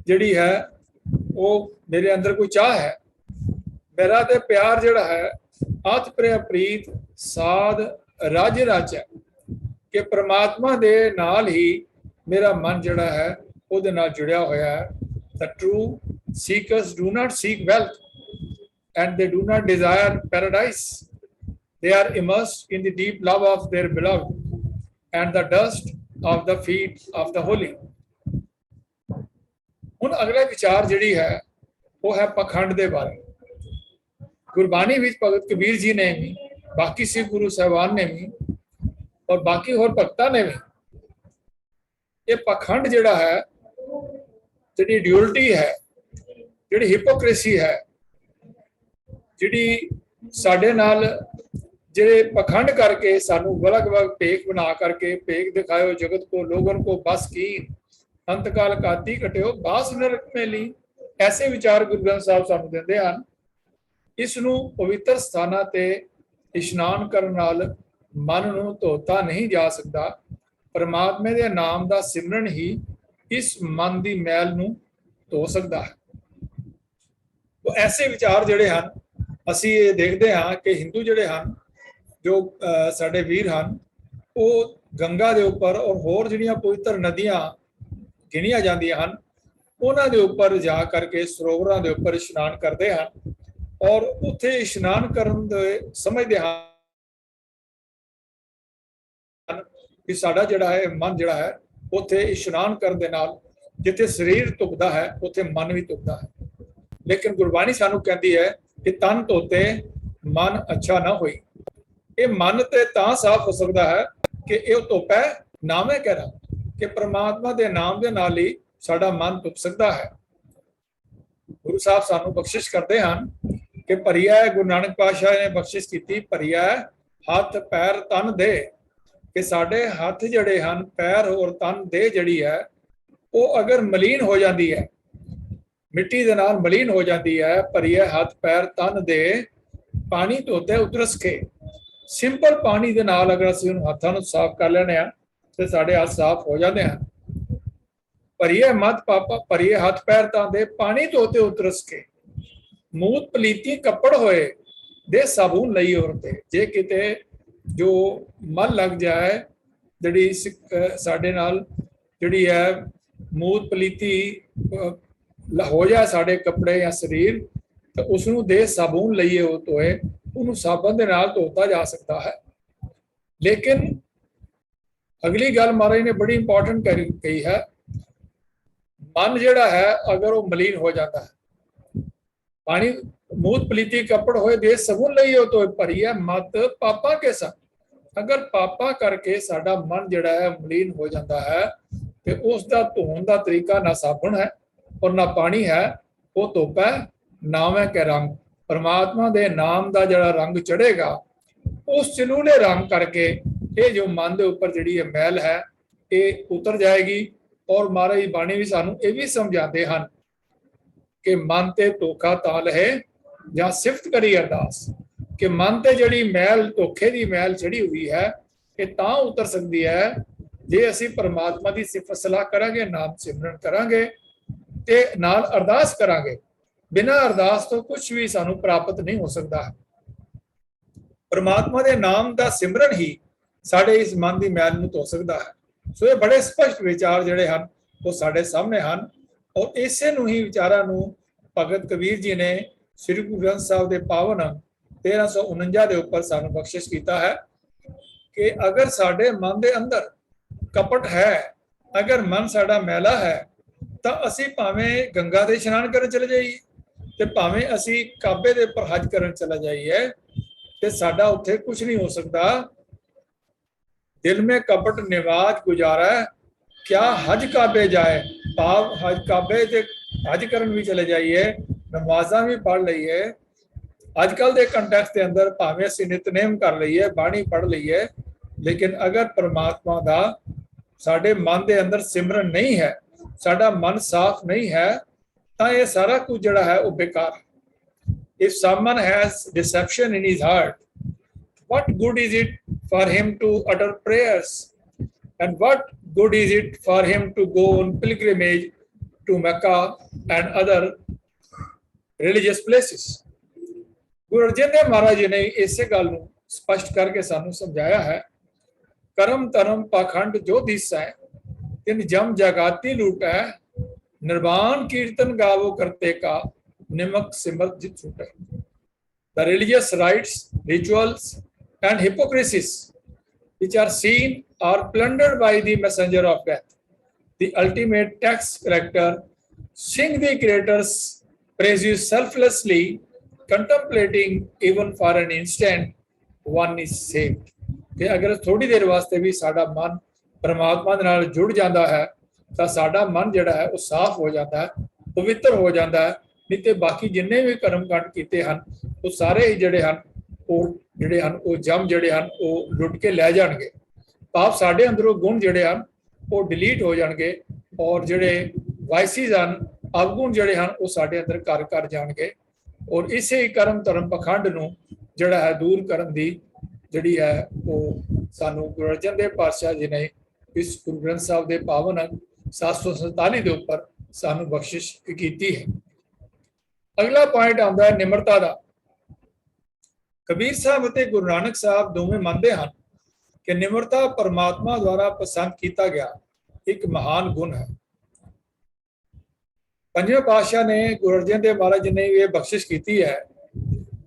जिहड़ी है वो मेरे अंदर कोई चाह है। मेरा ते प्यार जिहड़ा है अत प्रिय प्रीत साध रज रच है कि परमात्मा दे नाल ही मेरा मन जिहड़ा है उहदे नाल जुड़िया होया है। The true seekers do not seek wealth and they do not desire paradise. They are immersed in the deep love of their beloved and the dust of the feet of the holy. ਹੁਣ ਅਗਲਾ ਵਿਚਾਰ ਜਿਹੜੀ ਹੈ ਉਹ ਹੈ ਪਖੰਡ ਦੇ ਬਾਰੇ। ਗੁਰਬਾਣੀ ਵਿੱਚ ਭਗਤ ਕਬੀਰ ਜੀ ਨੇ ਵੀ, ਬਾਕੀ ਸਿੱਖ ਗੁਰੂ ਸਾਹਿਬਾਨ ਨੇ ਵੀ ਔਰ ਬਾਕੀ ਹੋਰ ਭਗਤਾਂ ਨੇ ਵੀ ਇਹ ਪਖੰਡ ਜਿਹੜਾ ਹੈ, ਜਿਹੜੀ ਡਿਊਲਟੀ ਹੈ, ਜਿਹੜੀ ਹਿਪੋਕ੍ਰੇਸੀ ਹੈ, ਜਿਹੜੀ ਸਾਡੇ ਨਾਲ ਜਿਹੜੇ ਪਖੰਡ ਕਰਕੇ ਸਾਨੂੰ ਵਲਗ-ਵਲਗ ਭੇਖ ਬਣਾ ਕਰਕੇ ਭੇਖ ਦਿਖਾਇਓ ਜਗਤ ਕੋ ਲੋਗਨ ਕੋ ਬਸ ਕੀ ਅੰਤਕਾਲ ਕਾਤੀ ਕਟਿਓ ਬਾਸ ਨਰਕ ਮੇ ਲਈ, ਐਸੇ ਵਿਚਾਰ ਗੁਰੂ ਗ੍ਰੰਥ ਸਾਹਿਬ ਸਾਨੂੰ ਦਿੰਦੇ ਹਨ। ਇਸ ਨੂੰ ਪਵਿੱਤਰ ਸਥਾਨਾਂ ਤੇ ਇਸ਼ਨਾਨ ਕਰਨ ਨਾਲ ਮਨ ਨੂੰ ਧੋਤਾ ਨਹੀਂ ਜਾ ਸਕਦਾ। ਪਰਮਾਤਮਾ ਦੇ ਨਾਮ ਦਾ ਸਿਮਰਨ ਹੀ ਇਸ ਮਨ ਦੀ ਮੈਲ ਨੂੰ ਧੋ ਸਕਦਾ ਹੈ। तो ऐसे विचार ਜਿਹੜੇ ਹਨ ਅਸੀਂ ਇਹ ਦੇਖਦੇ ਹਾਂ ਕਿ ਹਿੰਦੂ ਜਿਹੜੇ ਹਨ ਜੋ ਸਾਡੇ ਵੀਰ ਹਨ ਉਹ ਗੰਗਾ ਦੇ ਉੱਪਰ ਔਰ ਹੋਰ ਜਿਹੜੀਆਂ ਪਵਿੱਤਰ ਨਦੀਆਂ ਗਿਣੀਆਂ ਜਾਂਦੀਆਂ ਹਨ ਉਹਨਾਂ ਦੇ ਉੱਪਰ ਜਾ ਕਰਕੇ ਸਰੋਵਰਾਂ ਦੇ ਉੱਪਰ ਇਸ਼ਨਾਨ ਕਰਦੇ ਹਨ ਔਰ ਉੱਥੇ ਇਸ਼ਨਾਨ ਕਰਨ ਦੇ ਸਮਝਦੇ ਹਨ ਕਿ ਸਾਡਾ ਜਿਹੜਾ ਹੈ ਮਨ ਜਿਹੜਾ ਹੈ ਉੱਥੇ ਇਸ਼ਨਾਨ ਕਰਨ ਦੇ ਨਾਲ ਜਿੱਥੇ ਸਰੀਰ ਧੁੱਪਦਾ ਹੈ ਉੱਥੇ ਮਨ ਵੀ ਧੁੱਪਦਾ ਹੈ। लेकिन गुरबाणी सानू कहती है कि तन धोते मन अच्छा ना होई। ये मन ते तां साफ हो सकता है कि ये धुप है नाम है कह रहा कि परमात्मा के नाम के नाल ही साडा मन धुप सकता है। गुरु साहब सानू बख्शिश करते हैं कि भरिया गुरु नानक पातशाह ने बख्शिश की, भरिया हथ पैर तन दे कि साडे हथ जड़े हैं पैर और तन दे जड़ी है वो अगर मलीन हो जाती है, मिट्टी दे नाल मलीन हो जाती है, भरिए हाथ पैर तन दे पानी धोते उतरस के। सिंपल पानी दे नाल अगर असीं उन्हां हत्थां नूं साफ कर लैणे आ ते साडे हत्थ साफ हो जाते हैं। भरिए मत पापा भरिए हाथ पैर तन दे पानी धोते उतरस के, मूत पलीती कपड़ होए दे साबुन लई औरते। जे किते जो मल लग जाए जिहड़ी साडे नाल जिहड़ी है मूत पलीती हो जाए साडे कपड़े या शरीर तो उसनू दे साबुन लईए वो धोए, उन्होंने साबन दे नाल धोता जा सकता है। लेकिन अगली गल महाराज ने बड़ी इंपॉर्टेंट कही है, मन जिहड़ा है अगर वो मलीन हो जाता है, पानी मूत पलीती कपड़ होए दे साबुन लईए तो भरिए मत पापा के संग। अगर पापा करके साडा मन जिहड़ा है मलीन हो जाता है तो उसका धोने का तरीका ना साबुन है और ना पानी है, वो धुप है नाम है के रंग। परमात्मा दे नाम का जड़ा रंग चढ़ेगा उस चिलूले रंग करके ये जो मन के उपर जी मैल है ये उतर जाएगी। और महाराज बाणी भी सानू ये भी समझाते हैं कि मन ते धोखा तां लहे जां सिफत करी अरदास, कि मन ते जड़ी मैल धोखे की मैल चढ़ी हुई है ये तां उतर सकती है जे असी परमात्मा की सिफत सलाह करांगे, नाम सिमरन करांगे ते नाल अरदास करांगे। बिना अरदास तो कुछ भी सानू प्राप्त नहीं हो सकता है। परमात्मा के नाम का सिमरन ही साडे इस मन की मैल नूं धो सकता है। ਸੋ ਇਹ ਬੜੇ ਸਪਸ਼ਟ ਵਿਚਾਰ ਜਿਹੜੇ ਹਨ ਉਹ ਸਾਡੇ ਸਾਹਮਣੇ ਹਨ। ਔਰ ਇਸੇ ਨੂੰ ਹੀ ਵਿਚਾਰਾਂ ਨੂੰ ਭਗਤ ਕਬੀਰ ਜੀ ਨੇ ਸ੍ਰੀ ਗੁਰੂ ਗ੍ਰੰਥ ਸਾਹਿਬ ਦੇ ਪਾਵਨ ਅੰਗ 1349 ਦੇ ਉੱਪਰ ਸਾਨੂੰ ਬਖਸ਼ਿਸ਼ ਕੀਤਾ ਹੈ ਕਿ ਅਗਰ ਸਾਡੇ ਮਨ ਦੇ ਅੰਦਰ ਕਪਟ ਹੈ, ਅਗਰ ਮਨ ਸਾਡਾ ਮੈਲਾ ਹੈ, ਤਾਂ ਅਸੀਂ ਭਾਵੇਂ ਗੰਗਾ ਦੇ ਇਸ਼ਨਾਨ ਕਰਨ ਚਲੇ ਜਾਈਏ ਤੇ ਭਾਵੇਂ ਅਸੀਂ ਕਾਬੇ ਦੇ ਉੱਪਰ ਹਜ ਕਰਨ ਚਲਾ ਜਾਈਏ, ਤੇ ਸਾਡਾ ਉੱਥੇ ਕੁਝ ਨਹੀਂ ਹੋ ਸਕਦਾ। ਦਿਲ में कपट निवाज गुजारा क्या हज काबे जाए, भाव हज काबे ते हज करन भी चले जाइए, नमाज़ां भी पढ़ लईए, अजकल दे कंटेक्स्ट दे अंदर भावें असीं नितनेम कर लईए, बाणी पढ़ लईए, लेकिन अगर परमात्मा दा साडे मन दे अंदर सिमरन नहीं है, साडा मन साफ नहीं है, तां ये सारा कुछ जिहड़ा है वो बेकार है। If someone has deception in his heart, what good is it for him to utter prayers, and what good is it for him to go on pilgrimage to Mecca and other religious places? Guru Arjan Dev Maharaj ji ne ਇਸੇ ਗੱਲ ਨੂੰ ਸਪਸ਼ਟ ਕਰਕੇ ਸਾਨੂੰ ਸਮਝਾਇਆ ਹੈ, ਕਰਮ ਧਰਮ ਪਾਖੰਡ ਜੋ ਦਿਸੈ ਤਿਨ ਜਮ ਜਗਾਤੀ ਲੂਟੈ, ਨਿਰਵਾਣ ਕੀਰਤਨ ਗਾਵੋ ਕਰਤੇ ਕਾ ਨਿਮਕ ਸਿਮਰਤ ਜਿਤ ਛੂਟੈ। The religious rites, rituals and hypocrisies which are seen are plundered by the messenger of death, the ultimate tax collector. Sing the creator's praises selflessly, contemplating even for an instant, one is saved. कि अगर थोड़ी देर वास्ते भी साडा मन परमात्मा दे नाल जुड़ जाता है तो साडा मन जिहड़ा है वो साफ हो जाता है, पवित्र हो जाता है। नहीं तो बाकी जिन्ने भी कर्म कांड कीते हैं वो सारे ही जिहड़े हैं वो जम जिहड़े हैं वो लुट के लै जाणगे। पाप साडे अंदरों गुण जिहड़े हैं वो डिलीट हो जाणगे, और जिहड़े वाइसिस हैं अवगुण जिहड़े हैं वो साडे अंदर घर कर जाणगे। और इसे ही कर्म धर्म पखंड नूं जिहड़ा है दूर करन दी जिहड़ी है वो सानू गुरु अर्जन देव पातशाह जी ने इस गुरु ग्रंथ साहब के पावन अंग 747 के उपर सानू बख्शिश की है। अगला पॉइंट आता है निमरता का। कबीर साहब और गुरु नानक साहब दोवें मानते हैं कि निमरता परमात्मा द्वारा पसंद किया गया एक महान गुण है। पंजवें पातशाह ने गुरु अर्जन देव महाराज जी ने यह बख्शिश की है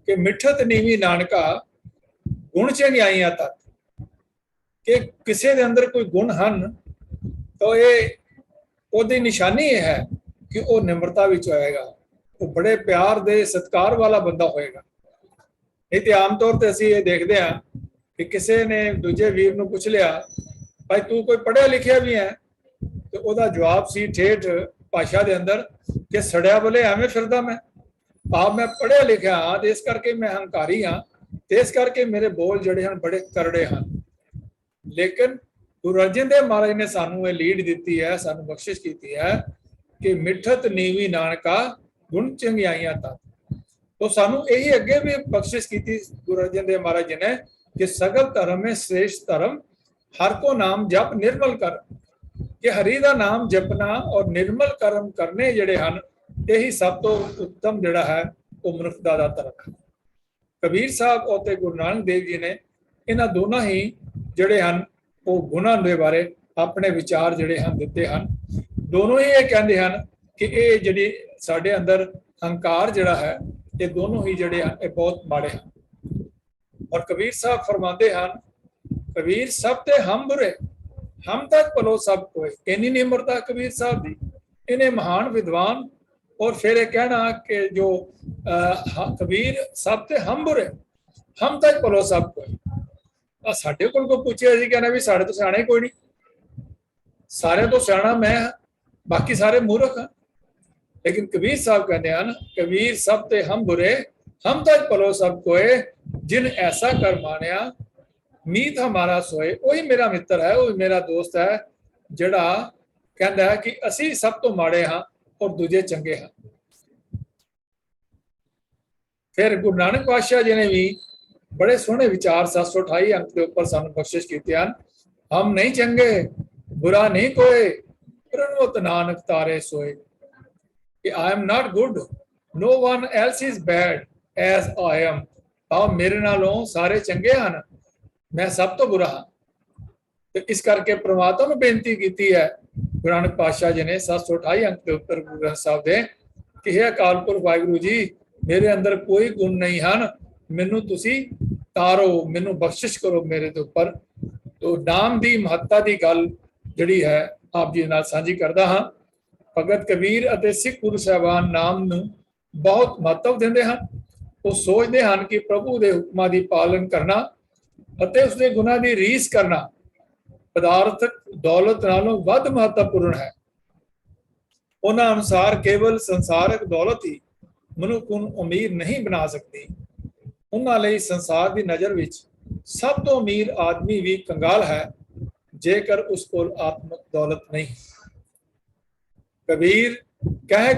कि मिठत नीवी नानका गुण चंगियाइयां तक, कि किसी के अंदर कोई गुण हैं तो ये ओदी निशानी है कि वह निमरता विच होएगा, वो बड़े प्यार दे सत्कार वाला बंदा होएगा। नहीं तो आम तौर पर असीं ये देखते हैं कि किसी ने दूजे वीर नूं पुछ लिया भाई तू कोई पढ़िया लिखिया भी है, तो वह जवाब सी ठेठ भाषा के अंदर कि सड़िया बोले एवें फिरदा मैं, आप मैं पढ़िया लिखिया हाँ तो इस करके मैं हंकारी हाँ, तो इस करके मेरे बोल जड़े हैं बड़े करड़े हैं। लेकिन गुरु अर्जन देव महाराज ने सानू ये लीड दी है, सानू बख्शिश की है कि मिठत नीवी नानका गुण चंगियाइयां तक। तो सानू यही अगे भी बख्शिश की गुरु अर्जन देव महाराज जी ने कि सगल धर्म में श्रेष्ठ धर्म हर को नाम जप निर्मल कर, कि हरि का नाम जपना और निर्मल कर्म करने जड़े हैं यही सब तो उत्तम जड़ा है वो मनुष्यता का धर्म है। कबीर साहब और गुरु नानक देव जी ने इन्हां दोनों ही जड़े हैं वो गुणों के बारे अपने विचार जड़े हैं दिते हैं। दोनों ही ये कहते हैं कि ये जी साडे अंदर हंकार जड़ा है ये दोनों ही जड़े हैं ये बहुत माड़े हैं। और कबीर साहब फरमाते हैं कबीर सब ते हम बुरे हम तक पलो सब कोई। इन्नी निमरता कबीर साहब की, इन्हें महान विद्वान और फिर कहना कि जो कबीर सब ते हम बुरे हम तक पलो सब कोई। साढ़े को पूछे अभी कहना भी साढ़े तो सियाणा ही कोई नहीं, सारे तो सियाणा मैं बाकी सारे मूर्ख हैं। लेकिन कबीर साहब कहते हैं कबीर सब ते हम बुरे हम तक पलो सब कोई, जिन ऐसा कर मानिया मीत हमारा सोए। वही मेरा मित्र है, वही मेरा दोस्त है जड़ा कहता है कि असी सब तो माड़े हाँ और दूजे चंगे हैं। फिर गुरु नानक पातशाह जी ने भी बड़े सोहने विचार 728 अंक के ऊपर सानू बख्शिश कीते हैं। हम नहीं चंगे बुरा नहीं कोई, प्रणवत नानक तारे सोए। कि I am not good, no one else is bad as I am. आओ मेरे नालों सारे चंगे हैं, मैं सब तो बुरा हाँ। ਤੇ ਇਸ ਕਰਕੇ ਪ੍ਰਮਾਤਮਾ ਨੂੰ ਬੇਨਤੀ ਕੀਤੀ ਹੈ ਗੁਰੂ ਨਾਨਕ ਪਾਤਸ਼ਾਹ ਜੀ ਨੇ 728 ਅੰਕ ਦੇ ਉੱਪਰ ਗੁਰੂ ਗ੍ਰੰਥ ਸਾਹਿਬ ਦੇ ਕਿ हे ਅਕਾਲ ਪੁਰਖ ਵਾਹਿਗੁਰੂ ਜੀ, ਮੇਰੇ ਅੰਦਰ ਕੋਈ ਗੁਣ ਨਹੀਂ ਹਨ, ਮੈਨੂੰ ਤੁਸੀਂ ਤਾਰੋ, ਮੈਨੂੰ ਬਖਸ਼ਿਸ਼ ਕਰੋ ਮੇਰੇ ਦੇ ਉੱਪਰ। ਤੋ ਨਾਮ ਦੀ ਮਹੱਤਤਾ ਦੀ ਗੱਲ ਜਿਹੜੀ ਹੈ ਆਪ ਜੀ ਨਾਲ ਸਾਂਝੀ ਕਰਦਾ ਹਾਂ। ਭਗਤ ਕਬੀਰ ਅਤੇ ਸਿੱਖ ਗੁਰੂ ਸਾਹਿਬਾਨ ਨਾਮ ਨੂੰ ਬਹੁਤ ਮਹੱਤਵ ਦਿੰਦੇ ਹਨ। ਉਹ ਸੋਚਦੇ ਹਨ ਕਿ ਪ੍ਰਭੂ ਦੇ ਹੁਕਮਾਂ ਦੀ ਪਾਲਣ ਕਰਨਾ ਅਤੇ ਉਸਦੇ ਗੁਣਾਂ ਦੀ ਰੀਸ ਕਰਨਾ ਪਦਾਰਥਕ ਦੌਲਤ ਨਾਲੋਂ ਵੱਧ ਮਹੱਤਵਪੂਰਨ ਹੈ। ਉਹਨਾਂ ਅਨੁਸਾਰ ਕੇਵਲ ਸੰਸਾਰਕ ਦੌਲਤ ਹੀ ਮਨੁੱਖ ਨੂੰ ਅਮੀਰ ਨਹੀਂ ਬਣਾ ਸਕਦੀ। ਉਹਨਾਂ ਲਈ ਸੰਸਾਰ ਦੀ ਨਜ਼ਰ ਵਿੱਚ ਸਭ ਤੋਂ ਅਮੀਰ ਆਦਮੀ ਵੀ ਕੰਗਾਲ ਹੈ ਜੇਕਰ ਉਸ ਕੋਲ ਆਤਮਿਕ ਦੌਲਤ ਨਹੀਂ। ਕਬੀਰ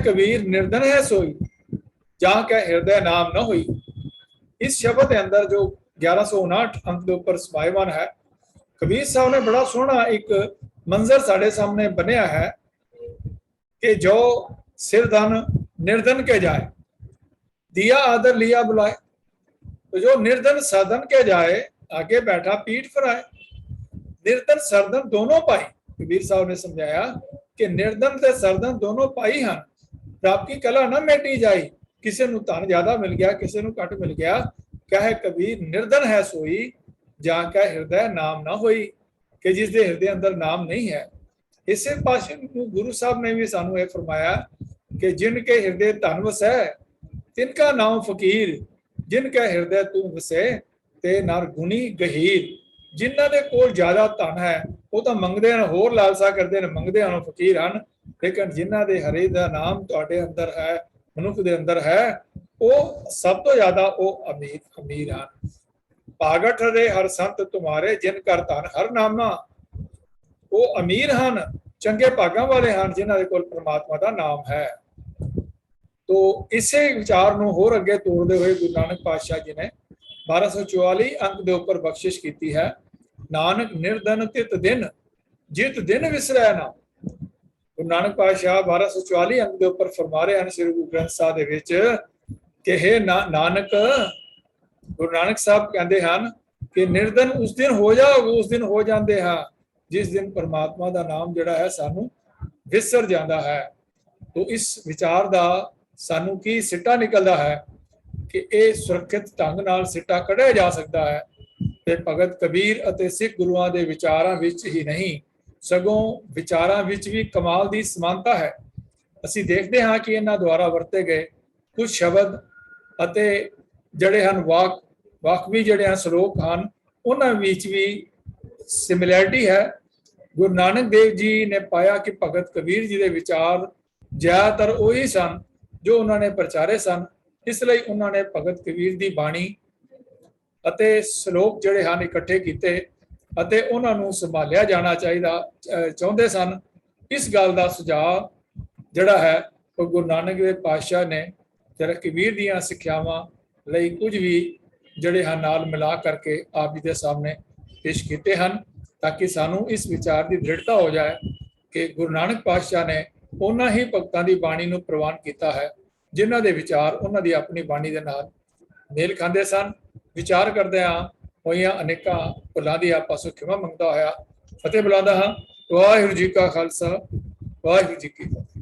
ਕਬੀਰ ਨਿਰਧਨ ਹੈ ਸੋਈ, ਜਾਂ ਕਹਿ ਹਿਰਦੈ ਨਾਮ ਨਾ ਹੋਈ। ਇਸ ਸ਼ਬਦ ਦੇ ਅੰਦਰ ਜੋ 1159 ਅੰਕ ਦੇ ਉੱਪਰ ਸਮਾਇਮਾਨ ਹੈ, ਕਬੀਰ ਸਾਹਿਬ ਨੇ ਬੜਾ ਸੋਹਣਾ ਇੱਕ ਮੰਜ਼ਰ ਸਾਡੇ ਸਾਹਮਣੇ ਬਣਿਆ ਹੈ कि जो सिरधन निर्धन के जाए, दिया आदर लिया बुलाए। तो जो निर्धन सरधन के जाए, आगे बैठा पीठ फराए। निर्धन सरधन दोनों पाई। कबीर साहब ने समझाया कि निर्धन ते सरधन दोनों पाई हैं। रब की कला ना मेटी जाई, किसी नूं धन ज्यादा मिल गया, किसी नूं घट मिल गया। कहे कबीर निर्धन है सोई, जां कह हृदय नाम ना होई, कि जिसके हृदय अंदर नाम नहीं है। इसे पासे गुरु साहब ने भी सानू ये फरमाया कि जिनके हृदय धन वसै तिनका नाम फकीर, जिनके हृदय तू वसे ते नर गुणी गहीर। जिन्हां दे कोल ज्यादा धन है वो तो मंगदे हैं, होर लालसा करते हैं, मंगदे हैं, फकीर हैं। लेकिन जिन्हां दे हरे दा नाम तुहाडे अंदर है, मनुख दे अंदर है, वो सब तो ज्यादा वो अमीर हैं। भागट हरे हर संत तुम्हारे, जिन कर धन हर नामा। वो अमीर हैं, चंगे भागां वाले हैं जिन्हां दे कोल परमात्मा दा नाम है। तो इसे विचार नूं होर अगे तोड़दे हुए गुरु नानक पातशाह जी ने 1244 अंक दे उपर बख्शिश की है। नानक निर्धन तित दिन, जित दिन विसरै ना। गुरु नानक पातशाह 1244 अंक दे उपर फरमा रहे हैं श्री गुरु ग्रंथ साहिब दे विच कि हे नानक, गुरु नानक साहब कहते हैं कि निर्धन उस दिन हो जाओगे, उस दिन हो जाते हैं जिस दिन परमात्मा का नाम जिहड़ा है सानू विसर जाता है। तो इस विचार का सानू की सिट्टा निकलता है कि यह सुरक्षित ढंग नाल सिट्टा कढ़िया जा सकता है कि भगत कबीर अते सिख गुरुआं दे विचारां विच ही नहीं सगों विचारां विच भी कमाल दी समानता है। असीं देखते हाँ कि इन्हां द्वारा वरते गए कुछ शब्द अते जिहड़े हन वाकवी जिहड़े हन श्लोक हन, उन्हां विच भी सिमिलैरिटी है। गुरु नानक देव जी ने पाया कि भगत कबीर जी के विचार ज्यादातर वही सन जो उन्होंने प्रचारे सन। इसलिए उन्होंने भगत कबीर की बाणी अते श्लोक जिहड़े हन इकट्ठे किए अते उन्होंने संभालिया जाना चाहिए चाहते सन। इस गल का सुझाव जिहड़ा है वो गुरु नानक देव पातशाह ने जरा कबीर दीयां सिक्ख्यावां लई कुछ भी जिहड़े हन नाल मिला करके आप जी के सामने पेश किए हैं, ताकि सानू इस विचार की दृढ़ता हो जाए कि गुरु नानक पातशाह ने उन्हां ही भगतां की बाणी नूं प्रवान किया है जिन्हां दे विचार उन्हां दी अपनी बाणी दे नाल मेल खांदे सन। विचार करदे हां होईयां अनेकां भुलां दी आपां पासों खिमा मंगदा होया फतेह बुलांदा हां। वाहिगुरू जी का खालसा, वाहिगुरू जी की फतेह।